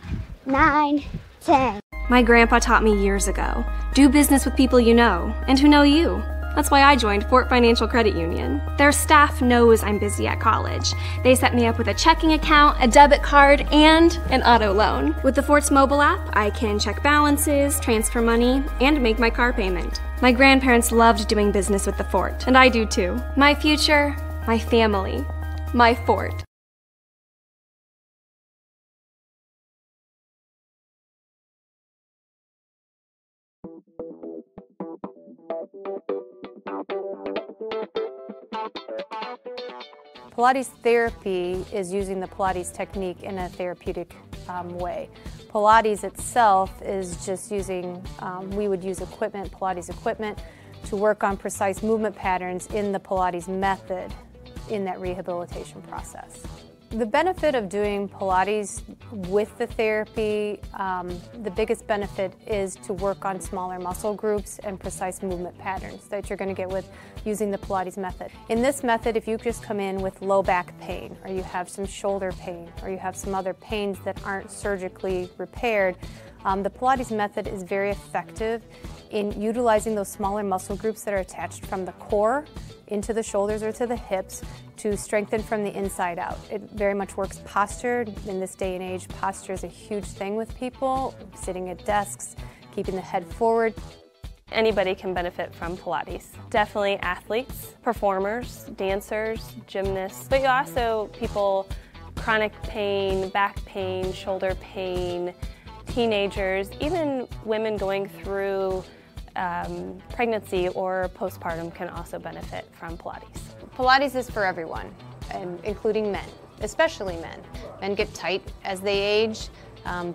9, 10. My grandpa taught me years ago, do business with people you know and who know you. That's why I joined Fort Financial Credit Union. Their staff knows I'm busy at college. They set me up with a checking account, a debit card, and an auto loan. With the Fort's mobile app, I can check balances, transfer money, and make my car payment. My grandparents loved doing business with the Fort, and I do too. My future, my family, my Fort. Pilates therapy is using the Pilates technique in a therapeutic way. Pilates itself is just using, we would use equipment, Pilates equipment, to work on precise movement patterns in the Pilates method in that rehabilitation process. The benefit of doing Pilates with the therapy, the biggest benefit is to work on smaller muscle groups and precise movement patterns that you're going to get with using the Pilates method. In this method, if you just come in with low back pain, or you have some shoulder pain, or you have some other pains that aren't surgically repaired, the Pilates method is very effective in utilizing those smaller muscle groups that are attached from the core into the shoulders or to the hips to strengthen from the inside out. It very much works posture. In this day and age, posture is a huge thing with people, sitting at desks, keeping the head forward. Anybody can benefit from Pilates. Definitely athletes, performers, dancers, gymnasts, but also people, chronic pain, back pain, shoulder pain, teenagers, even women going through pregnancy or postpartum can also benefit from Pilates. Pilates is for everyone, and including men, especially men. Men get tight as they age,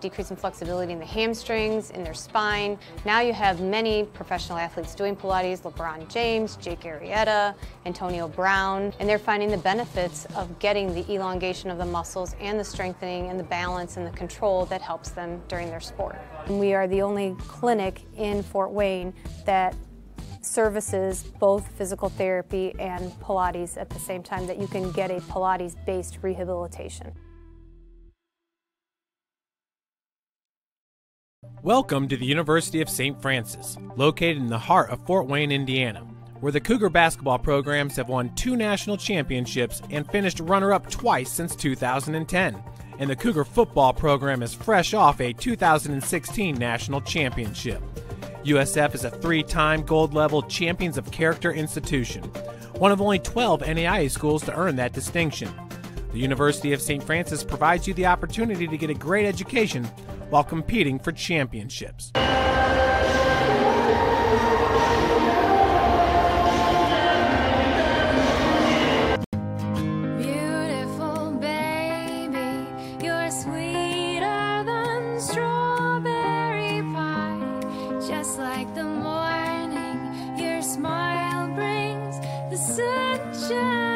decreasing flexibility in the hamstrings, in their spine. Now you have many professional athletes doing Pilates, LeBron James, Jake Arrieta, Antonio Brown, and they're finding the benefits of getting the elongation of the muscles and the strengthening and the balance and the control that helps them during their sport. And we are the only clinic in Fort Wayne that services both physical therapy and Pilates at the same time, that you can get a Pilates-based rehabilitation. Welcome to the University of St. Francis, located in the heart of Fort Wayne, Indiana, where the Cougar basketball programs have won 2 national championships and finished runner-up twice since 2010. And the Cougar football program is fresh off a 2016 national championship. USF is a 3-time gold-level Champions of Character institution, one of only 12 NAIA schools to earn that distinction. The University of St. Francis provides you the opportunity to get a great education while competing for championships. Beautiful baby, you're sweeter than strawberry pie. Just like the morning, your smile brings the sunshine.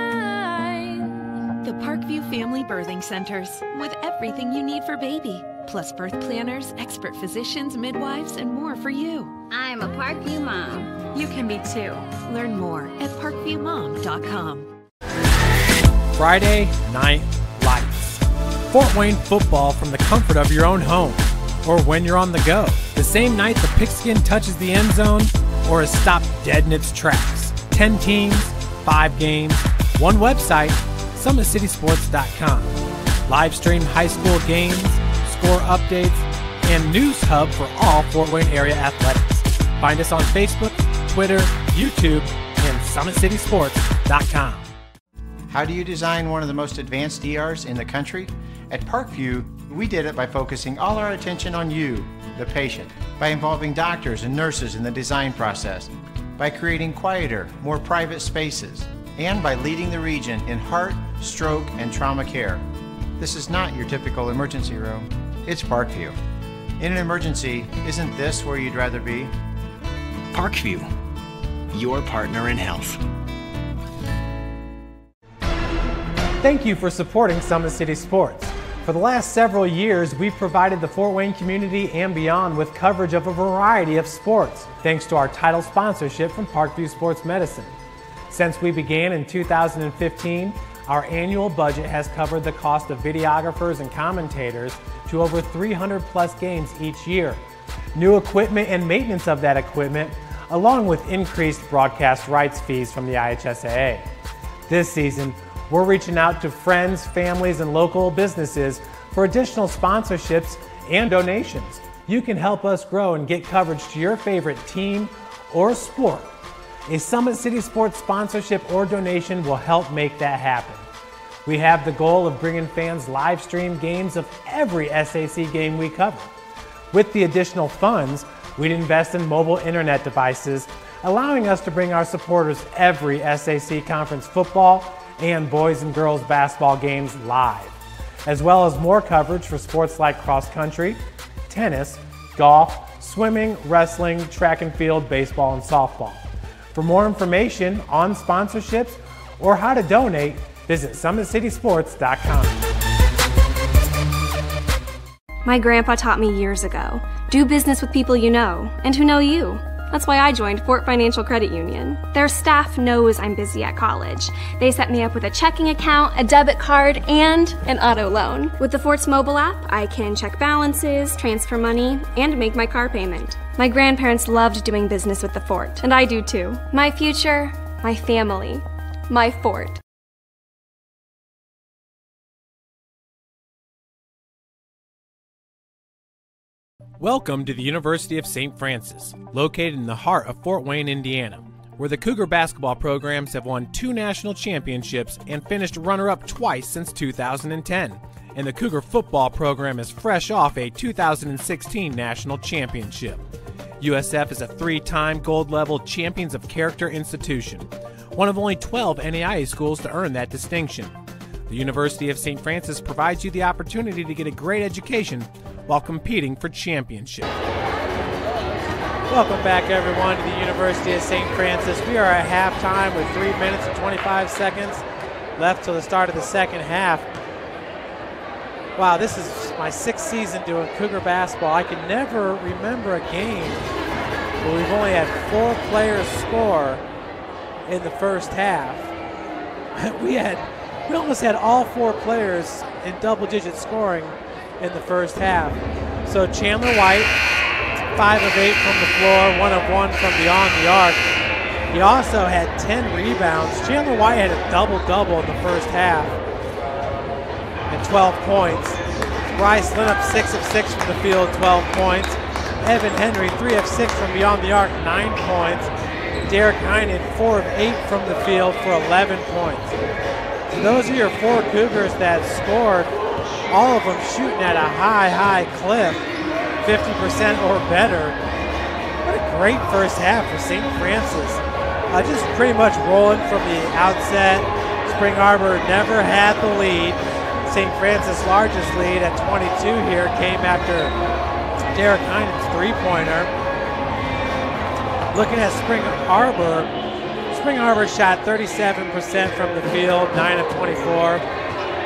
The Parkview Family Birthing Centers, with everything you need for baby, plus birth planners, expert physicians, midwives, and more for you. I'm a Parkview mom. You can be too. Learn more at parkviewmom.com. Friday Night Lights. Fort Wayne football from the comfort of your own home, or when you're on the go. The same night the pigskin touches the end zone, or is stopped dead in its tracks. 10 teams, 5 games, one website, SummitCitySports.com. Live stream high school games, score updates, and news hub for all Fort Wayne area athletics. Find us on Facebook, Twitter, YouTube, and SummitCitySports.com. How do you design one of the most advanced ERs in the country? At Parkview, we did it by focusing all our attention on you, the patient, by involving doctors and nurses in the design process, by creating quieter, more private spaces, and by leading the region in heart, stroke, and trauma care. This is not your typical emergency room. It's Parkview. In an emergency, isn't this where you'd rather be? Parkview, your partner in health. Thank you for supporting Summit City Sports. For the last several years, we've provided the Fort Wayne community and beyond with coverage of a variety of sports, thanks to our title sponsorship from Parkview Sports Medicine. Since we began in 2015, our annual budget has covered the cost of videographers and commentators to over 300 plus games each year. New equipment and maintenance of that equipment, along with increased broadcast rights fees from the IHSAA. This season, we're reaching out to friends, families, and local businesses for additional sponsorships and donations. You can help us grow and get coverage to your favorite team or sport. A Summit City Sports sponsorship or donation will help make that happen. We have the goal of bringing fans live stream games of every SAC game we cover. With the additional funds, we'd invest in mobile internet devices, allowing us to bring our supporters every SAC conference football and boys and girls basketball games live, as well as more coverage for sports like cross country, tennis, golf, swimming, wrestling, track and field, baseball, and softball. For more information on sponsorships or how to donate, visit SummitCitySports.com. My grandpa taught me years ago, do business with people you know and who know you. That's why I joined Fort Financial Credit Union. Their staff knows I'm busy at college. They set me up with a checking account, a debit card, and an auto loan. With the Fort's mobile app, I can check balances, transfer money, and make my car payment. My grandparents loved doing business with the Fort, and I do too. My future, my family, my Fort. Welcome to the University of St. Francis, located in the heart of Fort Wayne, Indiana, where the Cougar basketball programs have won 2 national championships and finished runner-up twice since 2010. And the Cougar football program is fresh off a 2016 national championship. USF is a 3-time gold-level Champions of Character institution, one of only 12 NAIA schools to earn that distinction. The University of St. Francis provides you the opportunity to get a great education while competing for championship. Welcome back, everyone, to the University of St. Francis. We are at halftime with 3 minutes and 25 seconds left till the start of the second half. Wow, this is my 6th season doing Cougar basketball. I can never remember a game where we've only had 4 players score in the first half. We almost had all 4 players in double-digit scoring in the first half. So Chandler White, 5 of 8 from the floor, 1 of 1 from beyond the arc. He also had 10 rebounds. Chandler White had a double-double in the first half and 12 points. Bryce Linup, 6 of 6 from the field, 12 points. Evan Henry, 3 of 6 from beyond the arc, 9 points. Derek Heinen, 4 of 8 from the field for 11 points. So those are your 4 Cougars that scored, all of them shooting at a high clip, 50% or better. What a great first half for St. Francis. Just pretty much rolling from the outset. Spring Arbor never had the lead. St. Francis' largest lead at 22 here came after Derek Heinen's 3-pointer. Looking at Spring Arbor shot 37% from the field, 9 of 24.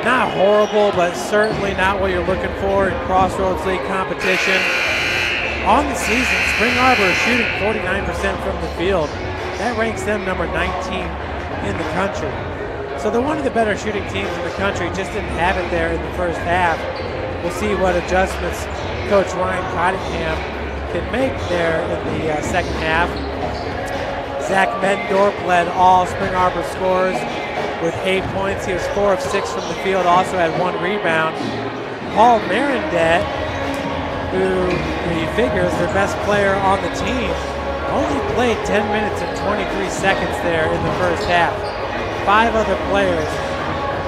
Not horrible, but certainly not what you're looking for in Crossroads League competition. On the season, Spring Arbor is shooting 49% from the field. That ranks them number 19 in the country. So they're one of the better shooting teams in the country, just didn't have it there in the first half. We'll see what adjustments Coach Ryan Cottingham can make there in the second half. Zach Meddendorf led all Spring Arbor scorers with 8 points. He was 4 of 6 from the field, also had 1 rebound. Paul Marindet, who you figure is their best player on the team, only played 10 minutes and 23 seconds there in the first half. 5 other players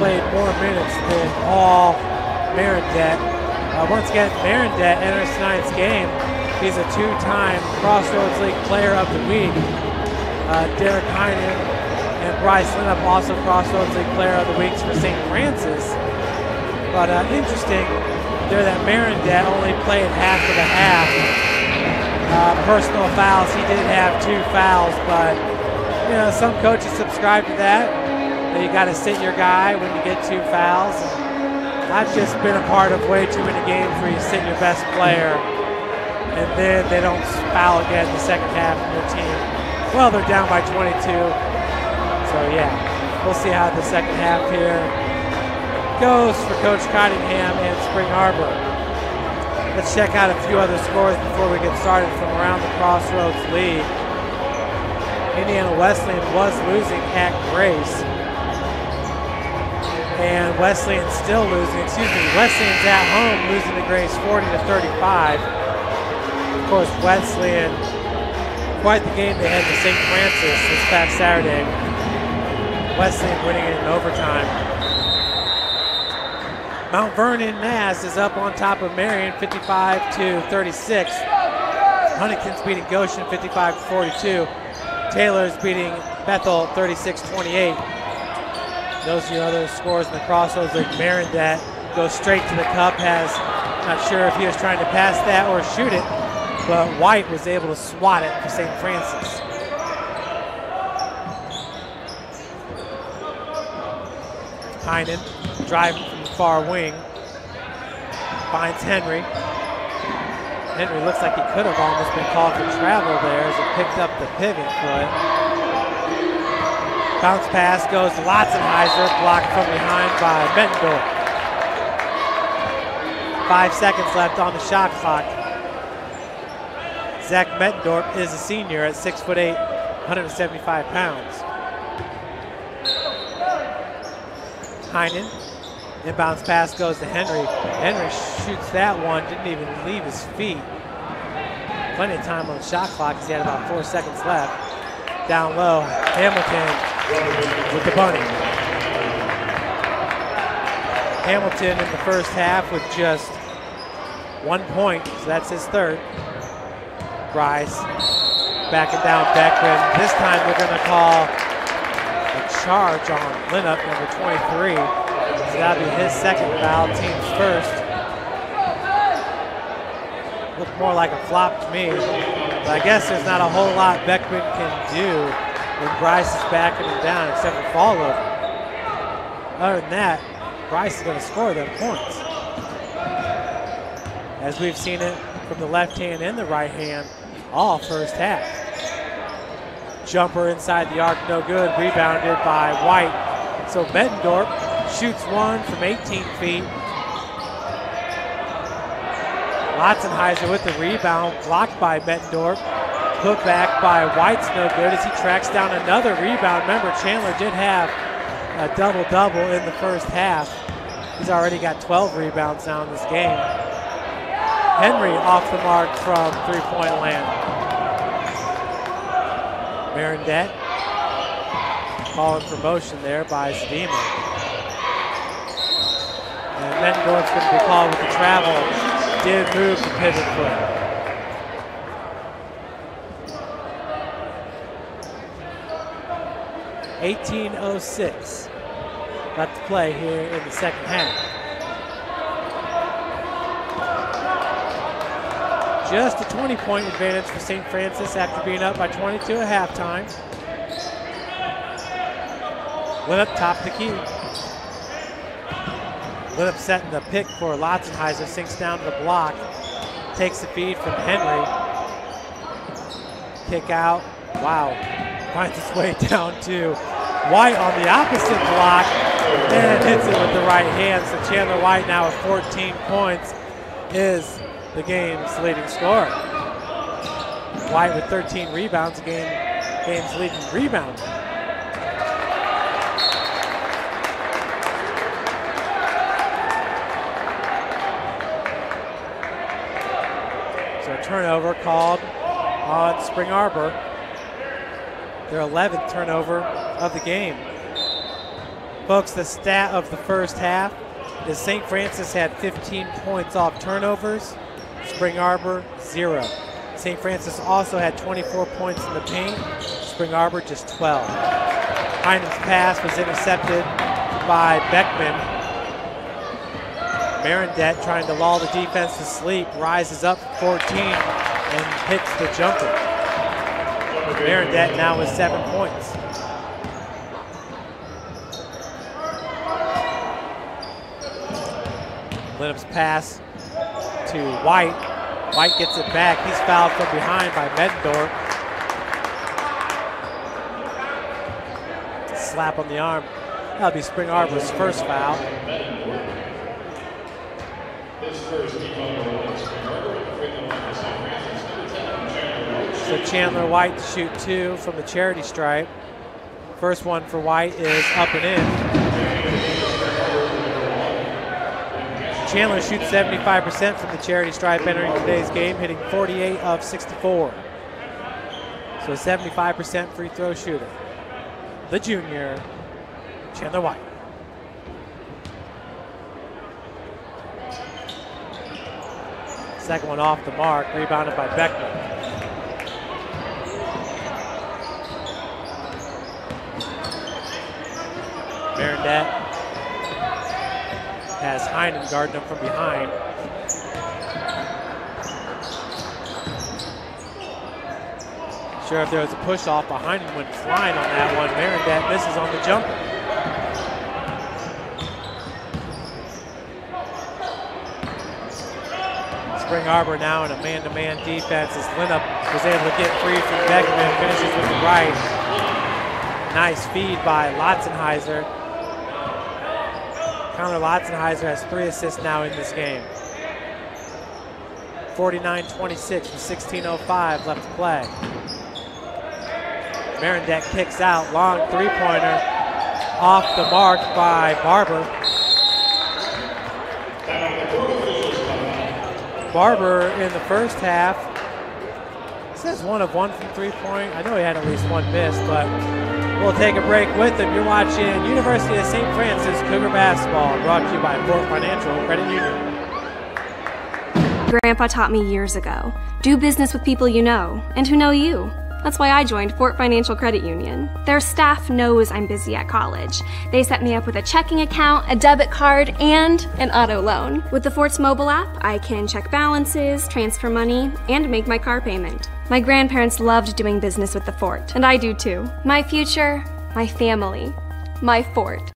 played more minutes than Paul Marindet. Once again, Marindet enters tonight's game. He's a 2-time Crossroads League Player of the Week. Derek Heinen and Bryce Linup also Crossroads League Player of the Week for St. Francis. But interesting there that Marindet only played half of the half. Personal fouls, he did have 2 fouls, but you know, some coaches subscribe to that. You got to sit your guy when you get 2 fouls. I've just been a part of way too many games where you sit your best player and then they don't foul again in the second half of your team. Well, they're down by 22. So yeah, we'll see how the second half here goes for Coach Cottingham and Spring Arbor. Let's check out a few other scores before we get started from around the Crossroads League. Indiana Wesleyan was losing at Grace. And Wesleyan's still losing, Wesleyan's at home losing to Grace 40-35. Of course, Wesleyan, quite the game they had to St. Francis this past Saturday. Wesleyan winning it in overtime. Mount Vernon Mass is up on top of Marion 55-36. Huntington's beating Goshen 55-42. Taylor's beating Bethel 36-28. Those are your other scores in the Crossroads League. Marindet goes straight to the cup. Not sure if he was trying to pass that or shoot it, but White was able to swat it for St. Francis. Heinen driving from the far wing. Finds Henry. Henry looks like he could have almost been called for travel there as it picked up the pivot foot. Bounce pass goes to Lotzenheiser, blocked from behind by Meddendorf. 5 seconds left on the shot clock. Zach Meddendorf is a senior at 6'8", 175 pounds. Heinen, inbounds pass goes to Henry. Henry shoots that one, didn't even leave his feet. Plenty of time on the shot clock because he had about 4 seconds left. Down low, Hamilton with the bunny. Hamilton in the first half with just 1 point, so that's his third. Bryce backing down Beckman. This time they're going to call a charge on Linup, number 23. So that'll be his second foul, team's first. Looked more like a flop to me, but I guess there's not a whole lot Beckman can do when Bryce is backing him down except for fall over. Other than that, Bryce is going to score them points. As we've seen it from the left hand and the right hand all first half. Jumper inside the arc, no good, rebounded by White. So Meddendorf shoots one from 18 feet. Lotzenheiser with the rebound, blocked by Meddendorf. Put back by White's no good as he tracks down another rebound. Remember, Chandler did have a double-double in the first half. He's already got 12 rebounds now in this game. Henry off the mark from three-point land. Marindet calling for motion there by Sedema. And Meddendorf's going to be called with the travel. Did move the pivot foot. .18:06 left to play here in the second half. Just a 20-point advantage for St. Francis after being up by 22 at halftime. Linup top the key. Linup setting the pick for Lotzenheiser, sinks down to the block, takes the feed from Henry. Kick out, wow, finds its way down to White on the opposite block and hits it with the right hand. So Chandler White now with 14 points is the game's leading scorer. White with 13 rebounds, game's leading rebounder. So a turnover called on Spring Arbor. Their 11th turnover of the game. Folks, the stat of the first half is St. Francis had 15 points off turnovers, Spring Arbor 0. St. Francis also had 24 points in the paint, Spring Arbor just 12. Heinen's pass was intercepted by Beckman. Marindet trying to lull the defense to sleep, rises up 14 and hits the jumper. Marindet now with 7 points. Linnup's pass to White. White gets it back. He's fouled from behind by Medendorf. Slap on the arm. That'll be Spring Arbor's first foul. So Chandler White to shoot 2 from the charity stripe. First one for White is up and in. Chandler shoots 75% from the charity stripe entering today's game, hitting 48 of 64. So a 75% free throw shooter. The junior, Chandler White. Second one off the mark, rebounded by Beckman. Marindet has Heinen guarding him from behind. Sure, if there was a push off, but Heinen went flying on that one. Marindet misses on the jumper. Spring Arbor now in a man-to-man defense as Linnup was able to get free from Beckman, finishes with the right. Nice feed by Lotzenheiser. Connor Lotzenheiser has 3 assists now in this game. 49-26 with 16:05 left to play. Marindet kicks out, long three-pointer off the mark by Barber. Barber in the first half says 1 of 1 from three-point. I know he had at least 1 miss, but we'll take a break with him. You're watching University of St. Francis Cougar Basketball, brought to you by Fort Financial Credit Union. Grandpa taught me years ago, do business with people you know and who know you. That's why I joined Fort Financial Credit Union. Their staff knows I'm busy at college. They set me up with a checking account, a debit card, and an auto loan. With the Fort's mobile app, I can check balances, transfer money, and make my car payment. My grandparents loved doing business with the Fort, and I do too. My future, my family, my Fort.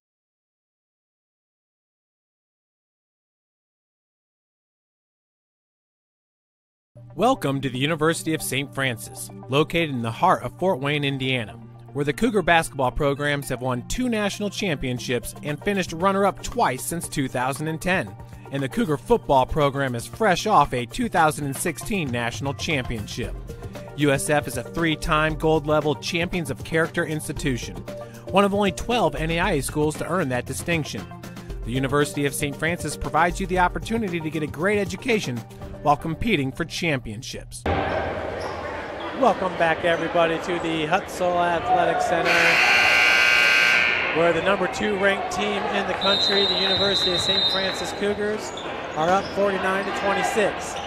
Welcome to the University of St. Francis, located in the heart of Fort Wayne, Indiana, where the Cougar basketball programs have won 2 national championships and finished runner-up twice since 2010. And the Cougar football program is fresh off a 2016 national championship. USF is a 3-time gold-level Champions of Character institution, one of only 12 NAIA schools to earn that distinction. The University of St. Francis provides you the opportunity to get a great education while competing for championships. Welcome back, everybody, to the Hutzel Athletic Center, where the number 2 ranked team in the country, the University of St. Francis Cougars, are up 49-26.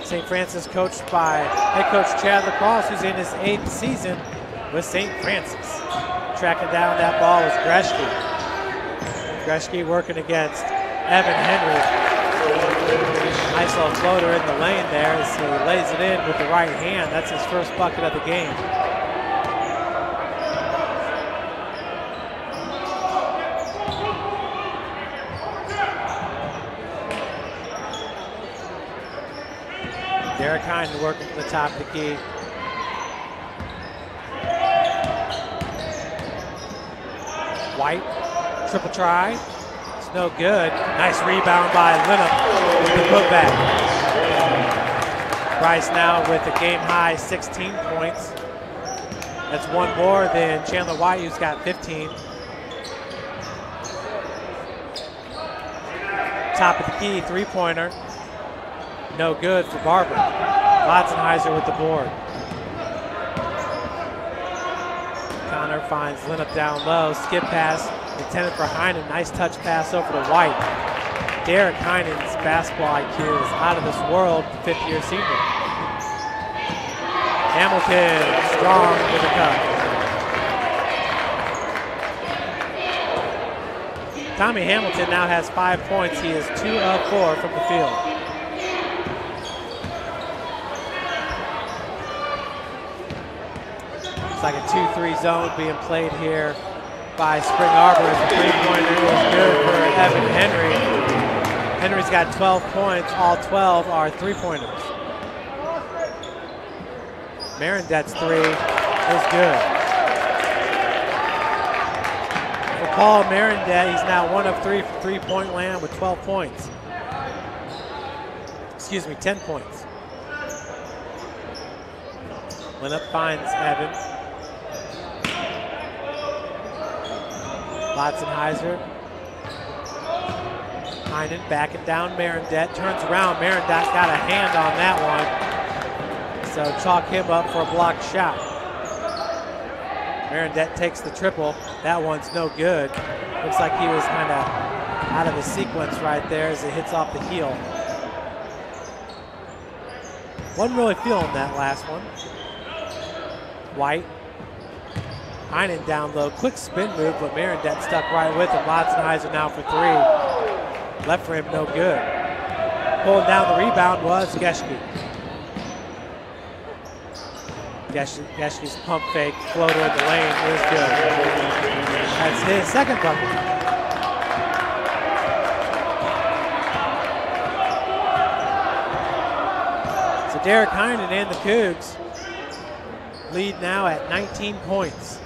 St. Francis coached by head coach Chad Lacrosse, who's in his 8th season with St. Francis. Tracking down that ball was Greshke. Greshke working against Evan Henry. Nice little floater in the lane there as he lays it in with the right hand. That's his first bucket of the game. Derek Heinen working from the top of the key. White, triple try. It's no good. Nice rebound by Linham with the putback. Bryce now with a game-high 16 points. That's one more than Chandler White, who's got 15. Top of the key, three-pointer. No good for Barber. Lotzenheiser with the board. Connor finds Linnup down low. Skip pass intended for Heinen. Nice touch pass over to White. Derek Heinen's basketball IQ is out of this world, fifth-year senior. Hamilton, strong with the cut. Tommy Hamilton now has 5 points. He is 2 of 4 from the field. It's like a 2-3 zone being played here by Spring Arbor. The three-pointer is good for Evan Henry. Henry's got 12 points. All 12 are three-pointers. Marindet's three is good. For Paul Marindet, he's now 1 of 3 from three-point land with 12 points. Excuse me, 10 points. Linnup finds Evan. Lotzenheiser. Heinen backing down Marindet. Turns around. Marindet got a hand on that one. So chalk him up for a blocked shot. Marindet takes the triple. That one's no good. Looks like he was kind of out of the sequence right there as it hits off the heel. Wasn't really feeling that last one. White. Heinen down low. Quick spin move, but Marindet stuck right with him. Lotzenheiser now for three. Left for him, no good. Pulling down the rebound was Geschke. Geschke's pump fake, floater in the lane is good. That's his second bucket. So Derek Heinen and the Cougs lead now at 19 points.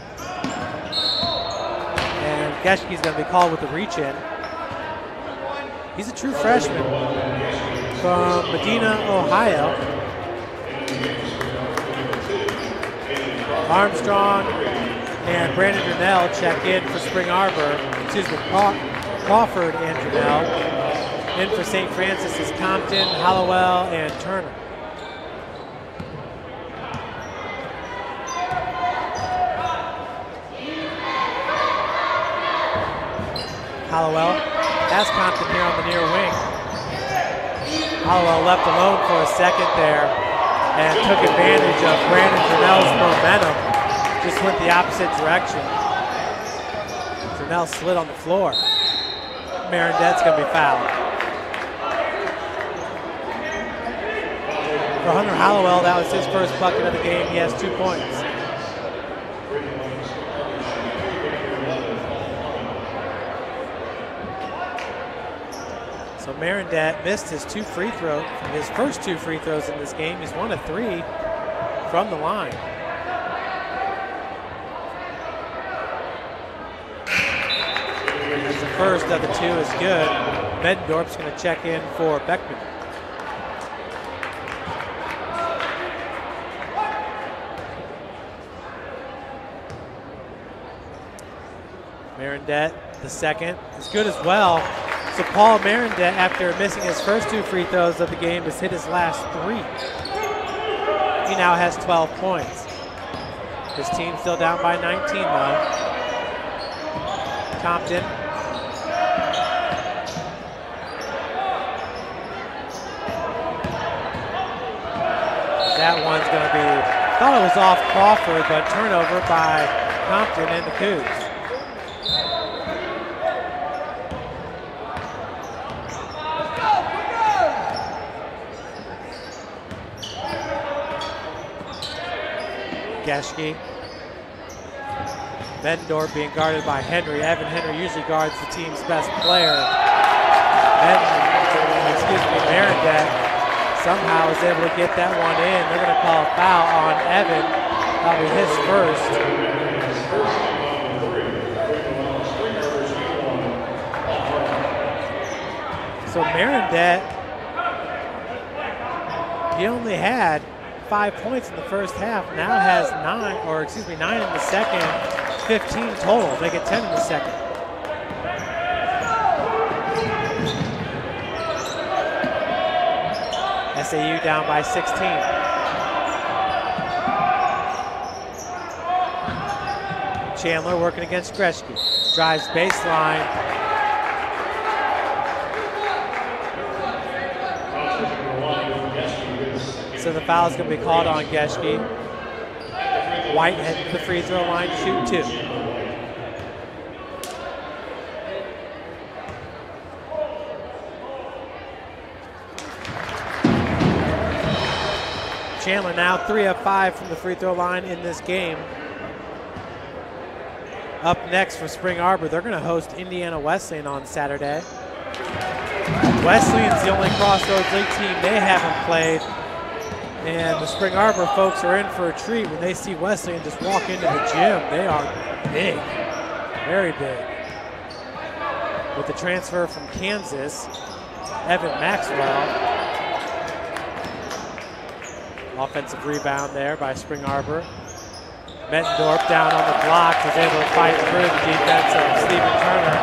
And Geschke's going to be called with the reach-in. He's a true freshman from Medina, Ohio. Armstrong and Brandon Durnell check in for Spring Arbor. Excuse me, Crawford and Durnell. In for St. Francis is Compton, Hallowell, and Turner. Hallowell has Compton here on the near wing. Hallowell left alone for a second there and took advantage of Brandon Durnell's momentum. Just went the opposite direction. Durnell slid on the floor. Marindet's going to be fouled. For Hunter Hallowell, that was his first bucket of the game. He has 2 points. So Marindet missed his first two free throws in this game. He's 1 of 3 from the line. As the first of the 2 is good. Beddendorf's going to check in for Beckman. Marindet, the second, is good as well. So Paul Marindet, after missing his first 2 free throws of the game, has hit his last 3. He now has 12 points. His team still down by 19 though. Compton. That one's going to be, thought it was off Crawford, but turnover by Compton and the Cougs. Geschke. Beddendorf being guarded by Henry. Evan Henry usually guards the team's best player. Marindet somehow is able to get that one in. They're going to call a foul on Evan. That'll be his first. So Marindet, he only had 5 points in the first half, now has 9 in the second, 15 total. They get 10 in the second. SAU down by 16. Chandler working against Gretzky. Drives baseline. So the foul is going to be called on Geschke. White heading to the free throw line to shoot 2. Chandler now 3 of 5 from the free throw line in this game. Up next for Spring Arbor, they're going to host Indiana Wesleyan on Saturday. Wesleyan's the only Crossroads League team they haven't played. And the Spring Arbor folks are in for a treat when they see Wesleyan just walk into the gym. They are big, very big. With the transfer from Kansas, Evan Maxwell. Offensive rebound there by Spring Arbor. Mettendorf down on the block, was able to fight through the defense of Stephen Turner.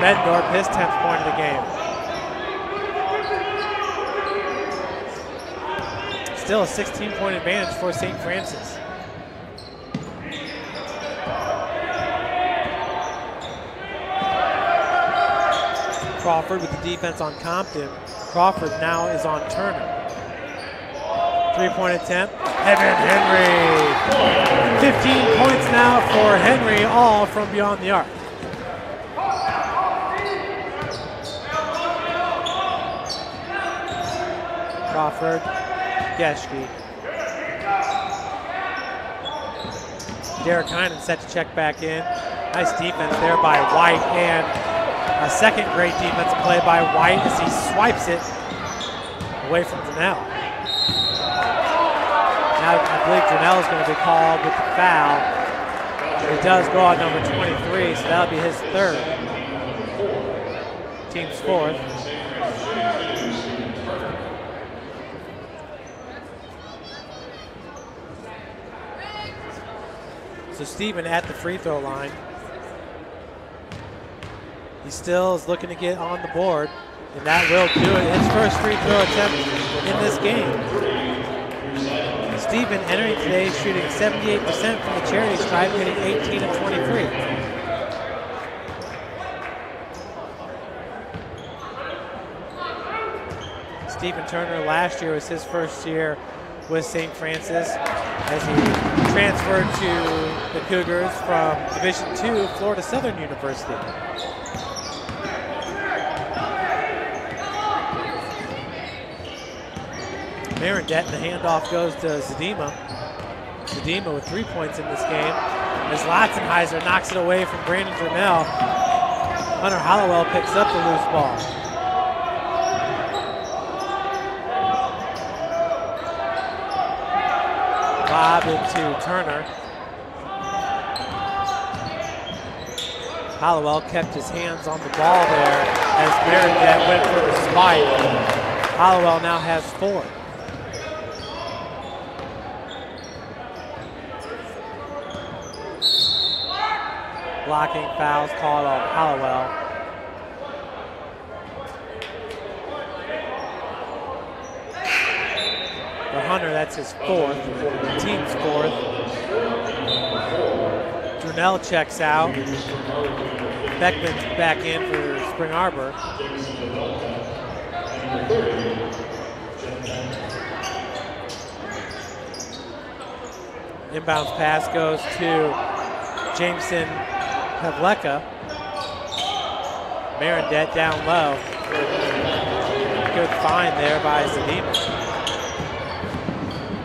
Mettendorf, his 10th point of the game. Still a 16-point advantage for St. Francis. Crawford with the defense on Compton. Crawford now is on Turner. 3-point attempt. Evan Henry. 15 points now for Henry, all from beyond the arc. Crawford, Geschke. Derek Heinen set to check back in. Nice defense there by White, and a second great defensive play by White as he swipes it away from Donnell. Now I believe Donnell is going to be called with the foul. It does go on number 23, so that'll be his 3rd. Team's 4th. So Stephen at the free throw line. He still is looking to get on the board, and that will do it. His first free throw attempt in this game. Stephen entering today shooting 78% from the charity stripe, hitting 18 of 23. Stephen Turner last year was his first year with St. Francis as he transferred to the Cougars from Division II Florida Southern University. Marindet, and the handoff goes to Zadima. Zadima with 3 points in this game. As Latzenheiser knocks it away from Brandon Durnell. Hunter Hollowell picks up the loose ball. Lob into Turner. Hollowell kept his hands on the ball there as Marindet went for the spike. Hollowell now has 4. Blocking fouls called on Hollowell. For Hunter, that's his 4th, team's 4th. Durnell checks out. Beckman's back in for Spring Arbor. Inbounds pass goes to Jameson Pavleka. Marindet down low. Good find there by Zadima.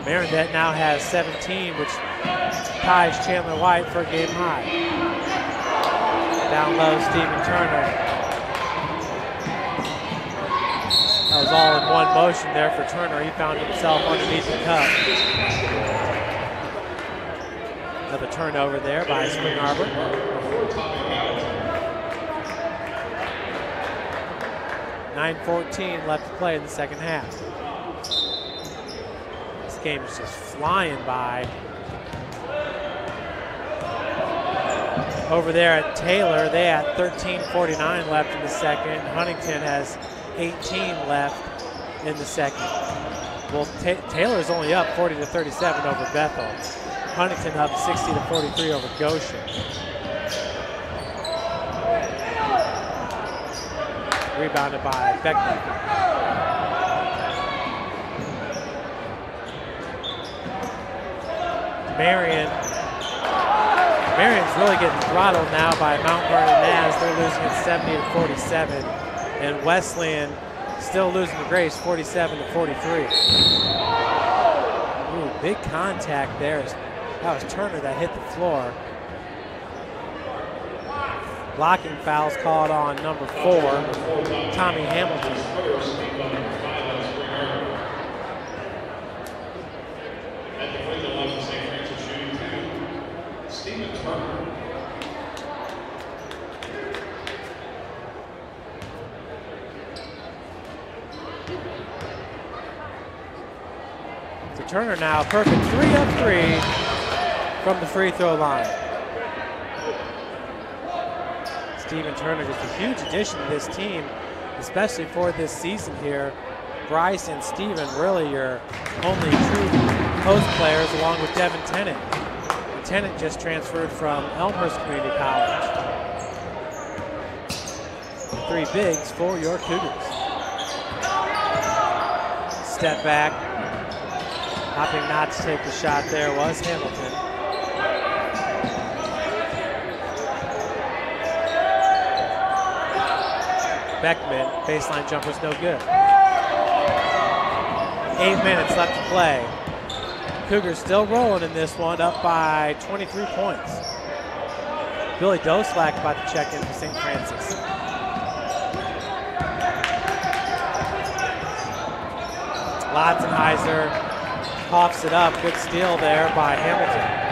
Marindet now has 17, which ties Chandler White for a game high. Down low, Stephen Turner. That was all in one motion there for Turner. He found himself underneath the cup. Another turnover there by Spring Arbor. 9:14 left to play in the second half. This game is just flying by. Over there at Taylor, they had 13:49 left in the second. Huntington has 18 left in the second. Well, Taylor's only up 40-37 over Bethel. Huntington up 60-43 over Goshen. Rebounded by Beckman. Marion's really getting throttled now by Mount Vernon Naz. They're losing at 70-47. And Wesleyan still losing to Grace 47-43. Ooh, big contact there. That was Turner that hit the floor. Blocking fouls called on number 4, Tommy Hamilton. At the free throw line for St. Francis shooting 2, Stephen Turner. So Turner now perfect 3 of 3 from the free throw line. Stephen Turner, just a huge addition to this team, especially for this season here. Bryce and Stephen really your only true post players, along with Devin Tennant. Tennant just transferred from Elmhurst Community College. 3 bigs for your Cougars. Step back. Opting not to take the shot there was Hamilton. Beckman, baseline jumper's no good. 8 minutes left to play. Cougars still rolling in this one, up by 23 points. Billy Doslack about to check in for St. Francis. Lotzenheiser coughs it up. Good steal there by Hamilton.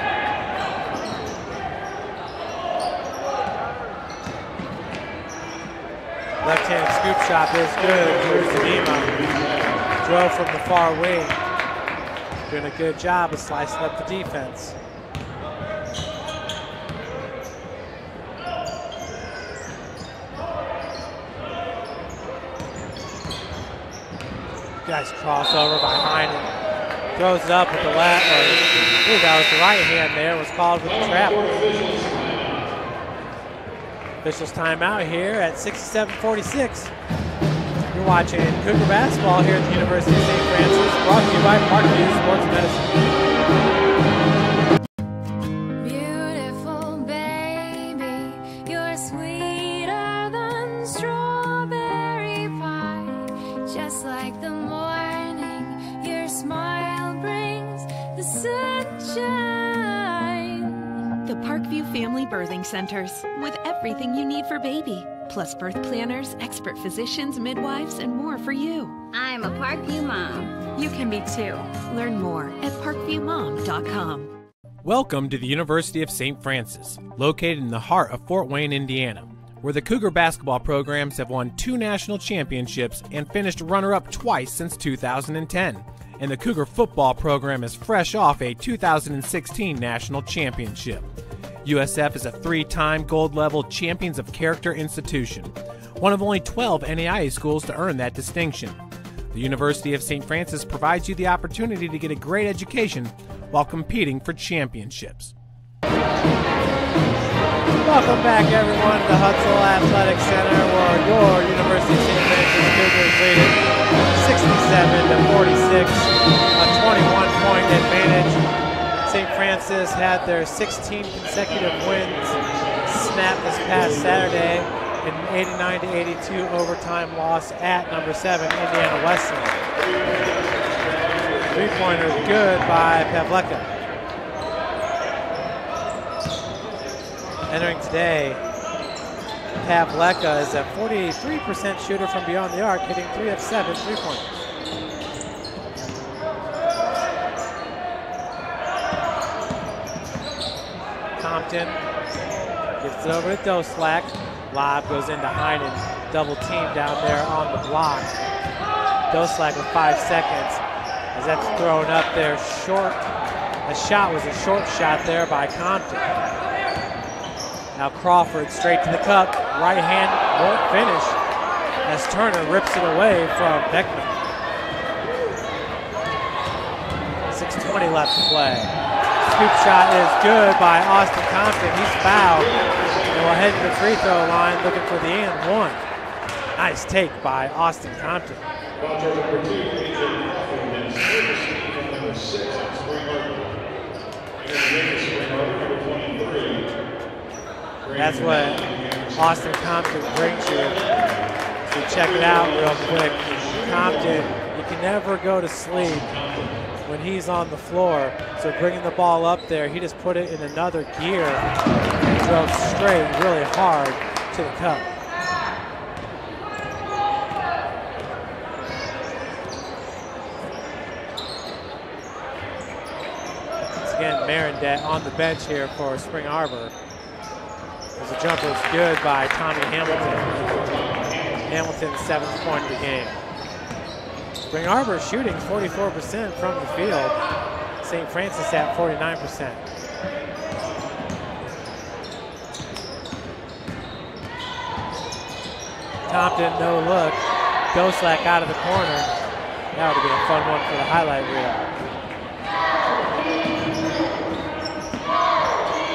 Left-hand scoop shot is good. Here's Zanima. Drove from the far wing. Doing a good job of slicing up the defense. Nice crossover by Heinen. Throws it up with the left. Ooh, that was the right hand there. Was called with the trap. Officials timeout here at 67:46. You're watching Cougar basketball here at the University of St. Francis, brought to you by Parkview Sports Medicine. Beautiful baby, you're sweeter than strawberry pie. Just like the morning, your smile brings the sunshine. The Parkview Family Birthing Centers, with everything you need for baby, plus birth planners, expert physicians, midwives, and more for you. I'm a Parkview mom. You can be too. Learn more at parkviewmom.com. Welcome to the University of St. Francis, located in the heart of Fort Wayne, Indiana, where the Cougar basketball programs have won 2 national championships and finished runner-up twice since 2010. And the Cougar football program is fresh off a 2016 national championship. USF is a 3-time gold-level Champions of Character institution, one of only 12 NAIA schools to earn that distinction. The University of St. Francis provides you the opportunity to get a great education while competing for championships. Welcome back, everyone, to the Hutzel Athletic Center, where your University of St. Francis Cougars lead it 67-46, a 21-point advantage. St. Francis had their 16 consecutive wins snapped this past Saturday in an 89-82 overtime loss at number 7, Indiana Wesleyan. Three-pointer good by Pavleka. Entering today, Pavleka is a 43% shooter from beyond the arc, hitting 3 of 7 3-pointers. Compton gives it over to Doslack. Lob goes into Heinen. double team down there on the block. Doslak with 5 seconds as that's thrown up there short. The shot was a short shot there by Compton. Now Crawford straight to the cup. Right hand won't finish as Turner rips it away from Beckman. 6:20 left to play. Scoop shot is good by Austin Compton. He's fouled and will head to the free throw line looking for the and one. Nice take by Austin Compton. That's what Austin Compton brings you. So check it out real quick. Compton, you can never go to sleep when he's on the floor. So bringing the ball up there, he just put it in another gear and drove straight really hard to the cup. Once again, Marindet on the bench here for Spring Arbor. The jumper is good by Tommy Hamilton. Hamilton's 7th point of the game. Spring Arbor shooting 44% from the field. St. Francis at 49%. Compton, no look. Doslak out of the corner. That would have been a fun one for the highlight reel.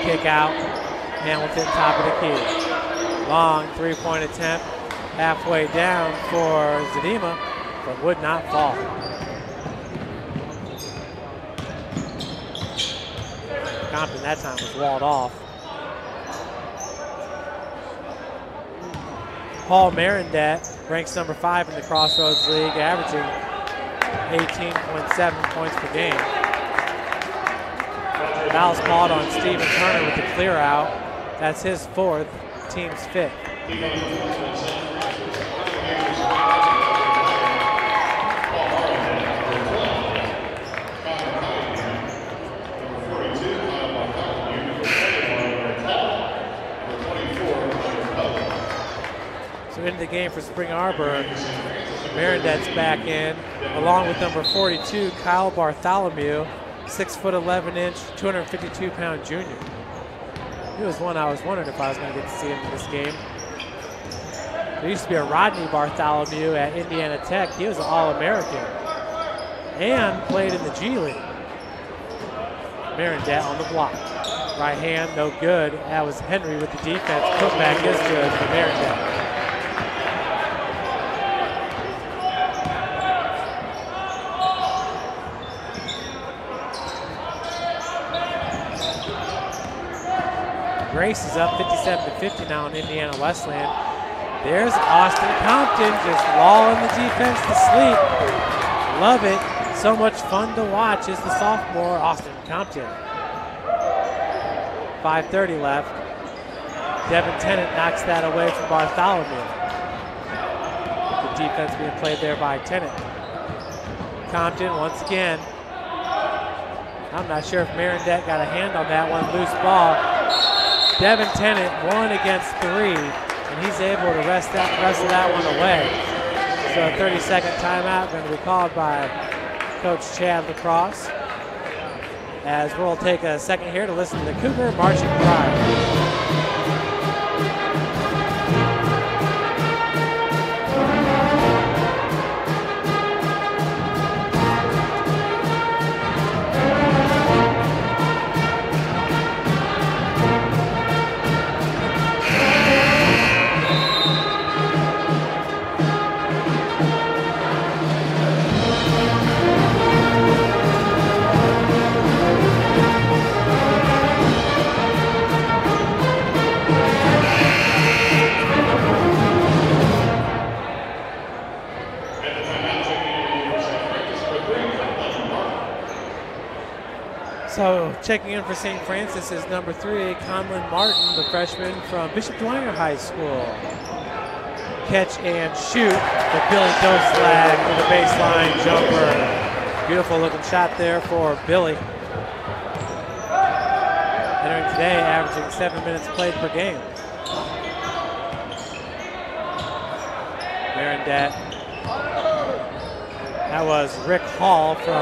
Kick out. Hamilton, top of the key. Long three-point attempt, halfway down for Zadima, but would not fall. Compton that time was walled off. Paul Marindet ranks number 5 in the Crossroads League, averaging 18.7 points per game. Foul's called on Stephen Turner with the clear out. That's his 4th, team's 5th. So into the game for Spring Arbor, Marindet's back in, along with number 42, Kyle Bartholomew, 6'11" 252-pound junior. He was one I was wondering if I was going to get to see him in this game. There used to be a Rodney Bartholomew at Indiana Tech. He was an All-American and played in the G League. Marindet on the block. Right hand, no good. That was Henry with the defense. Putback is good for Marindet. Grace is up 57-50 now on Indiana Wesleyan. There's Austin Compton just lulling the defense to sleep. Love it. So much fun to watch is the sophomore Austin Compton. 5:30 left. Devin Tennant knocks that away from Bartholomew. The defense being played there by Tennant. Compton once again. I'm not sure if Marindet got a hand on that one. Loose ball. Devin Tennant 1 against 3, and he's able to wrestle that one away. So a 30-second timeout going to be called by Coach Chad Lacrosse. As we'll take a second here to listen to the Cougar Marching Pride. So checking in for St. Francis is number 3, Conlon Martin, the freshman from Bishop Dwenger High School. Catch and shoot for Billy Doslag with a baseline jumper. Beautiful looking shot there for Billy. Entering today, averaging 7 minutes played per game. Marindet. That was Rick Hall from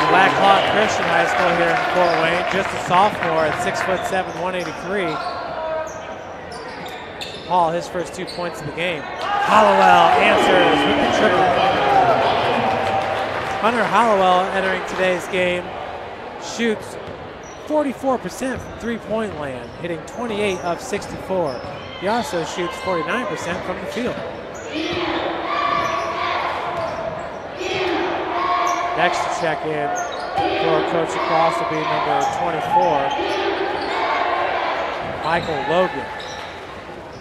Black Hawk Christian High School here in Fort Wayne, just a sophomore at 6'7", 183. Hall, his first 2 points of the game. Hollowell answers with the triple. Hunter Hollowell entering today's game shoots 44% from three-point land, hitting 28 of 64. He also shoots 49% from the field. Next to check in for Coach Across will be number 24, Michael Logan,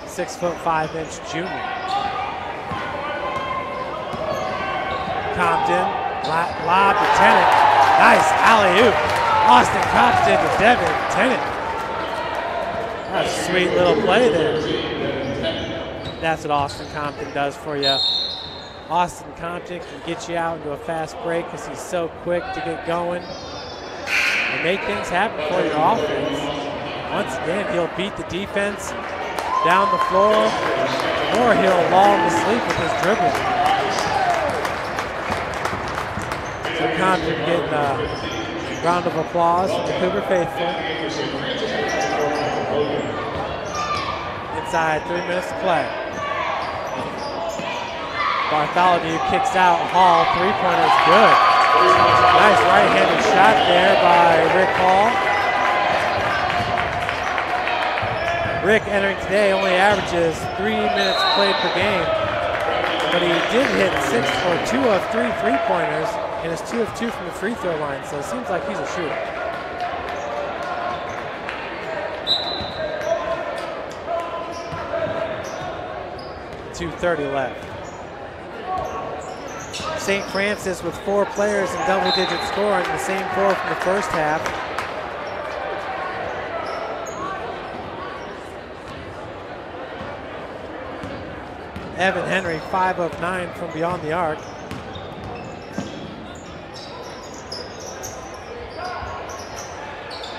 6'5" junior. Compton, lob to Tennant, nice alley-oop. Austin Compton to Devin Tennant. That's a sweet little play there. That's what Austin Compton does for you. Austin Compton can get you out into a fast break because he's so quick to get going and make things happen for your offense. Once again, he'll beat the defense down the floor, or he'll lull them to sleep with his dribbling. So Compton getting a round of applause from the Cougar faithful. Inside 3 minutes to play. Bartholomew kicks out. Hall, three-pointer is good. Nice right-handed shot there by Rick Hall. Rick entering today only averages 3 minutes played per game, but he did hit 2 of 3 three-pointers and is 2 of 2 from the free throw line, so it seems like he's a shooter. .230 left. St. Francis with 4 players in double-digit scoring, the same 4 from the first half. Evan Henry, 5 of 9 from beyond the arc.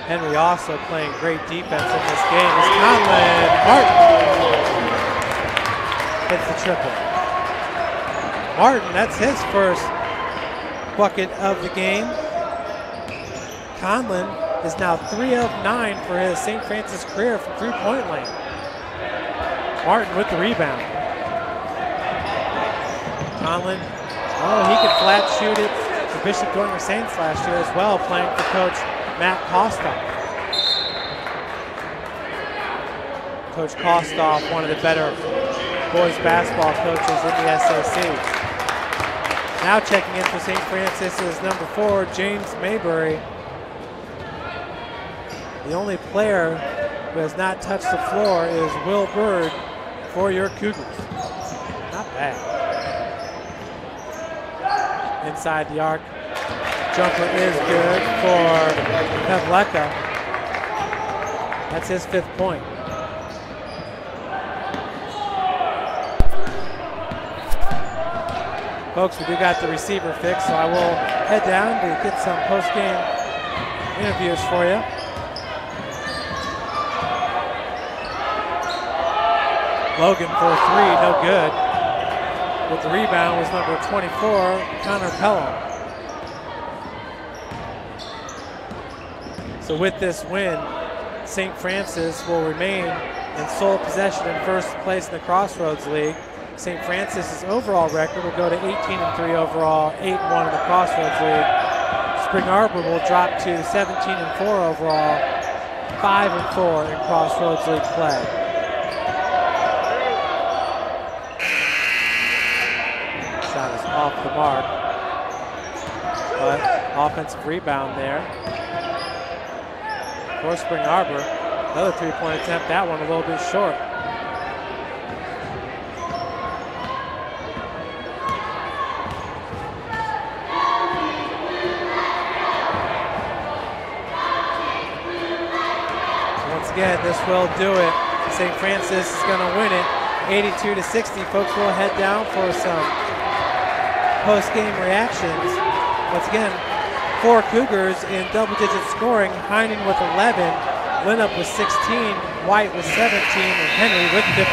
Henry also playing great defense in this game. Is Conlon Martin hits the triple. Martin, that's his first bucket of the game. Conlon is now 3 of 9 for his St. Francis career from three-point land. Martin with the rebound. Conlon, oh, he could flat shoot it for Bishop Dormer Saints last year as well, playing for Coach Matt Kostoff. Coach Kostoff, one of the better boys basketball coaches in the SAC. Now checking in for St. Francis is number 4, James Maybury. The only player who has not touched the floor is Will Bird for your Cougars. Not bad. Inside the arc. Jumper is good for Pavleka. That's his 5th point. Folks, we do got the receiver fixed, so I will head down to get some post-game interviews for you. Logan for 3, no good. With the rebound was number 24, Connor Pelham. So with this win, St. Francis will remain in sole possession in first place in the Crossroads League. St. Francis's overall record will go to 18-3 overall, 8-1 in the Crossroads League. Spring Arbor will drop to 17-4 overall, 5-4 in Crossroads League play. Shot is off the mark, but offensive rebound there for Spring Arbor. Another three-point attempt, that one a little bit short. Again, this will do it. St. Francis is going to win it 82-60. Folks, will head down for some post-game reactions. Once again, 4 Cougars in double-digit scoring. Heinen with 11, Linup with 16, White with 17, and Henry with 15.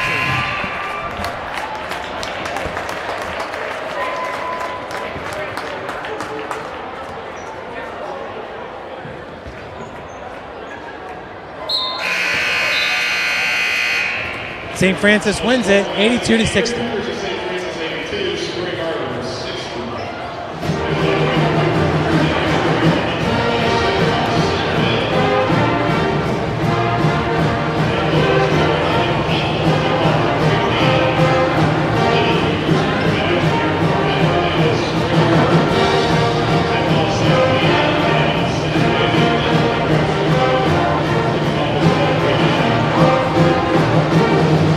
St. Francis wins it 82-60.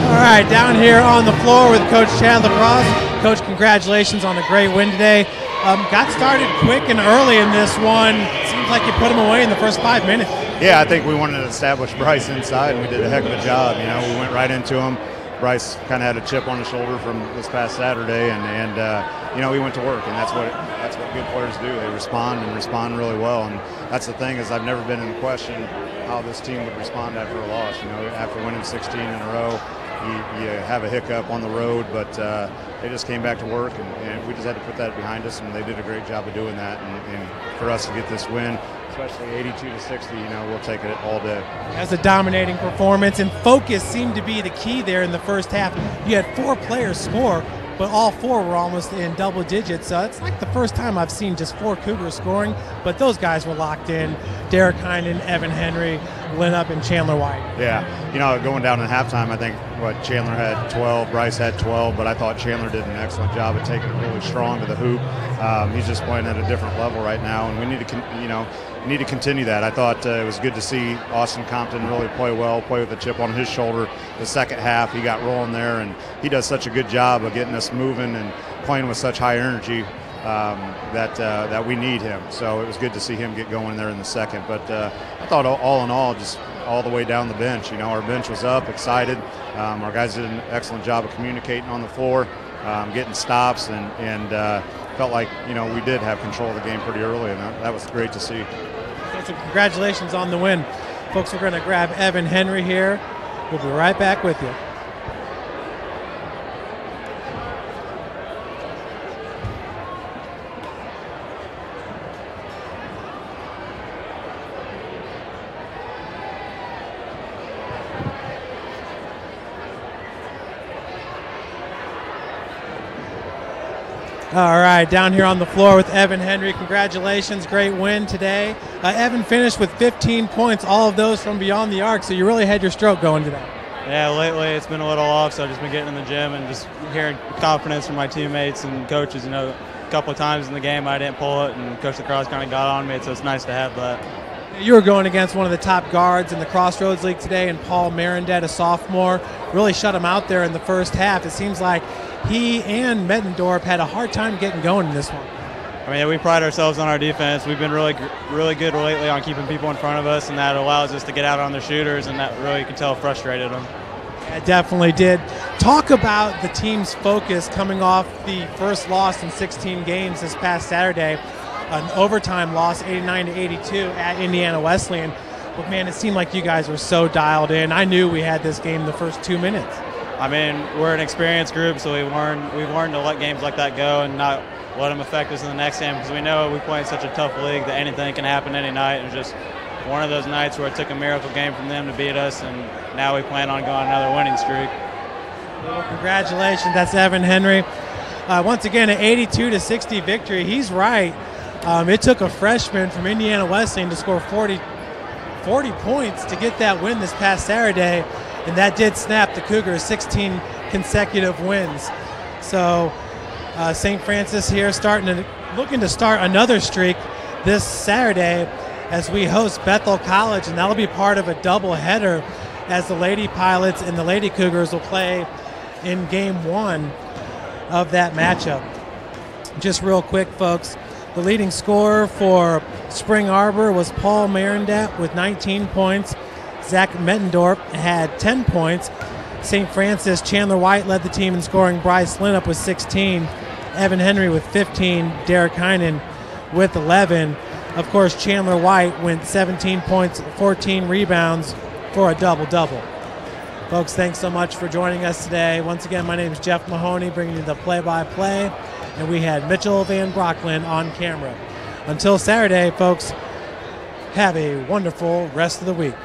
All right, down here on the floor with Coach Chandler Cross. Coach, congratulations on a great win today. Got started quick and early in this one. Seems like you put them away in the first 5 minutes. Yeah, I think we wanted to establish Bryce inside, and we did a heck of a job. You know, we went right into him. Bryce kind of had a chip on his shoulder from this past Saturday, and you know, he went to work, and that's what good players do. They respond and respond really well, and that's the thing is I've never been in question how this team would respond after a loss. You know, after winning 16 in a row, you have a hiccup on the road, but they just came back to work, and we just had to put that behind us, and they did a great job of doing that. And for us to get this win, especially 82-60, you know, we'll take it all day. As a dominating performance, and focus seemed to be the key there in the first half. You had 4 players score, but all 4 were almost in double digits. It's like the first time I've seen just 4 Cougars scoring, but those guys were locked in. Derek Heinen, Evan Henry, Linup, and Chandler White. Yeah, you know, going down in halftime, I think Chandler had 12, Bryce had 12, but I thought Chandler did an excellent job of taking it really strong to the hoop. He's just playing at a different level right now, and we need to continue that. I thought it was good to see Austin Compton really play well, play with a chip on his shoulder. The second half, he got rolling there, and he does such a good job of getting us moving and playing with such high energy that we need him. So it was good to see him get going there in the second. But I thought all in all, just all the way down the bench, you know, our bench was up, excited. Our guys did an excellent job of communicating on the floor, getting stops, and felt like, you know, we did have control of the game pretty early, and that was great to see. So congratulations on the win. Folks, we're going to grab Evan Henry here. We'll be right back with you. All right, down here on the floor with Evan Henry. Congratulations, great win today. Evan finished with 15 points, all of those from beyond the arc, so you really had your stroke going today. Yeah, lately it's been a little off, so I've just been getting in the gym and just hearing confidence from my teammates and coaches. You know, a couple of times in the game I didn't pull it, and Coach Lacrosse kind of got on me, so it's nice to have that. You were going against one of the top guards in the Crossroads League today, and Paul Marindet, a sophomore, really shut him out there in the first half. It seems like he and Mettendorf had a hard time getting going in this one. I mean, we pride ourselves on our defense. We've been really good lately on keeping people in front of us, and that allows us to get out on their shooters, and that really, you can tell, frustrated them. It definitely did. Talk about the team's focus coming off the first loss in 16 games this past Saturday, an overtime loss, 89-82 at Indiana Wesleyan. But man, it seemed like you guys were so dialed in. I knew we had this game the first 2 minutes. I mean, we're an experienced group, so we've learned to let games like that go and not let them affect us in the next game, because we know we play in such a tough league that anything can happen any night. And just one of those nights where it took a miracle game from them to beat us, and now we plan on going another winning streak. Well, congratulations. That's Evan Henry. Once again, an 82-60 victory. He's right. It took a freshman from Indiana Wesleyan to score 40 points to get that win this past Saturday, and that did snap the Cougars 16 consecutive wins. So St. Francis here looking to start another streak this Saturday as we host Bethel College, and that'll be part of a doubleheader as the Lady Pilots and the Lady Cougars will play in game 1 of that matchup. Just real quick, folks, the leading scorer for Spring Arbor was Paul Marindet with 19 points. Zach Mettendorf had 10 points. St. Francis, Chandler White led the team in scoring. Bryce Linup with 16. Evan Henry with 15. Derek Heinen with 11. Of course, Chandler White went 17 points, 14 rebounds for a double-double. Folks, thanks so much for joining us today. Once again, my name is Jeff Mahoney, bringing you the play-by-play, and we had Mitchell Van Brocklin on camera. Until Saturday, folks, have a wonderful rest of the week.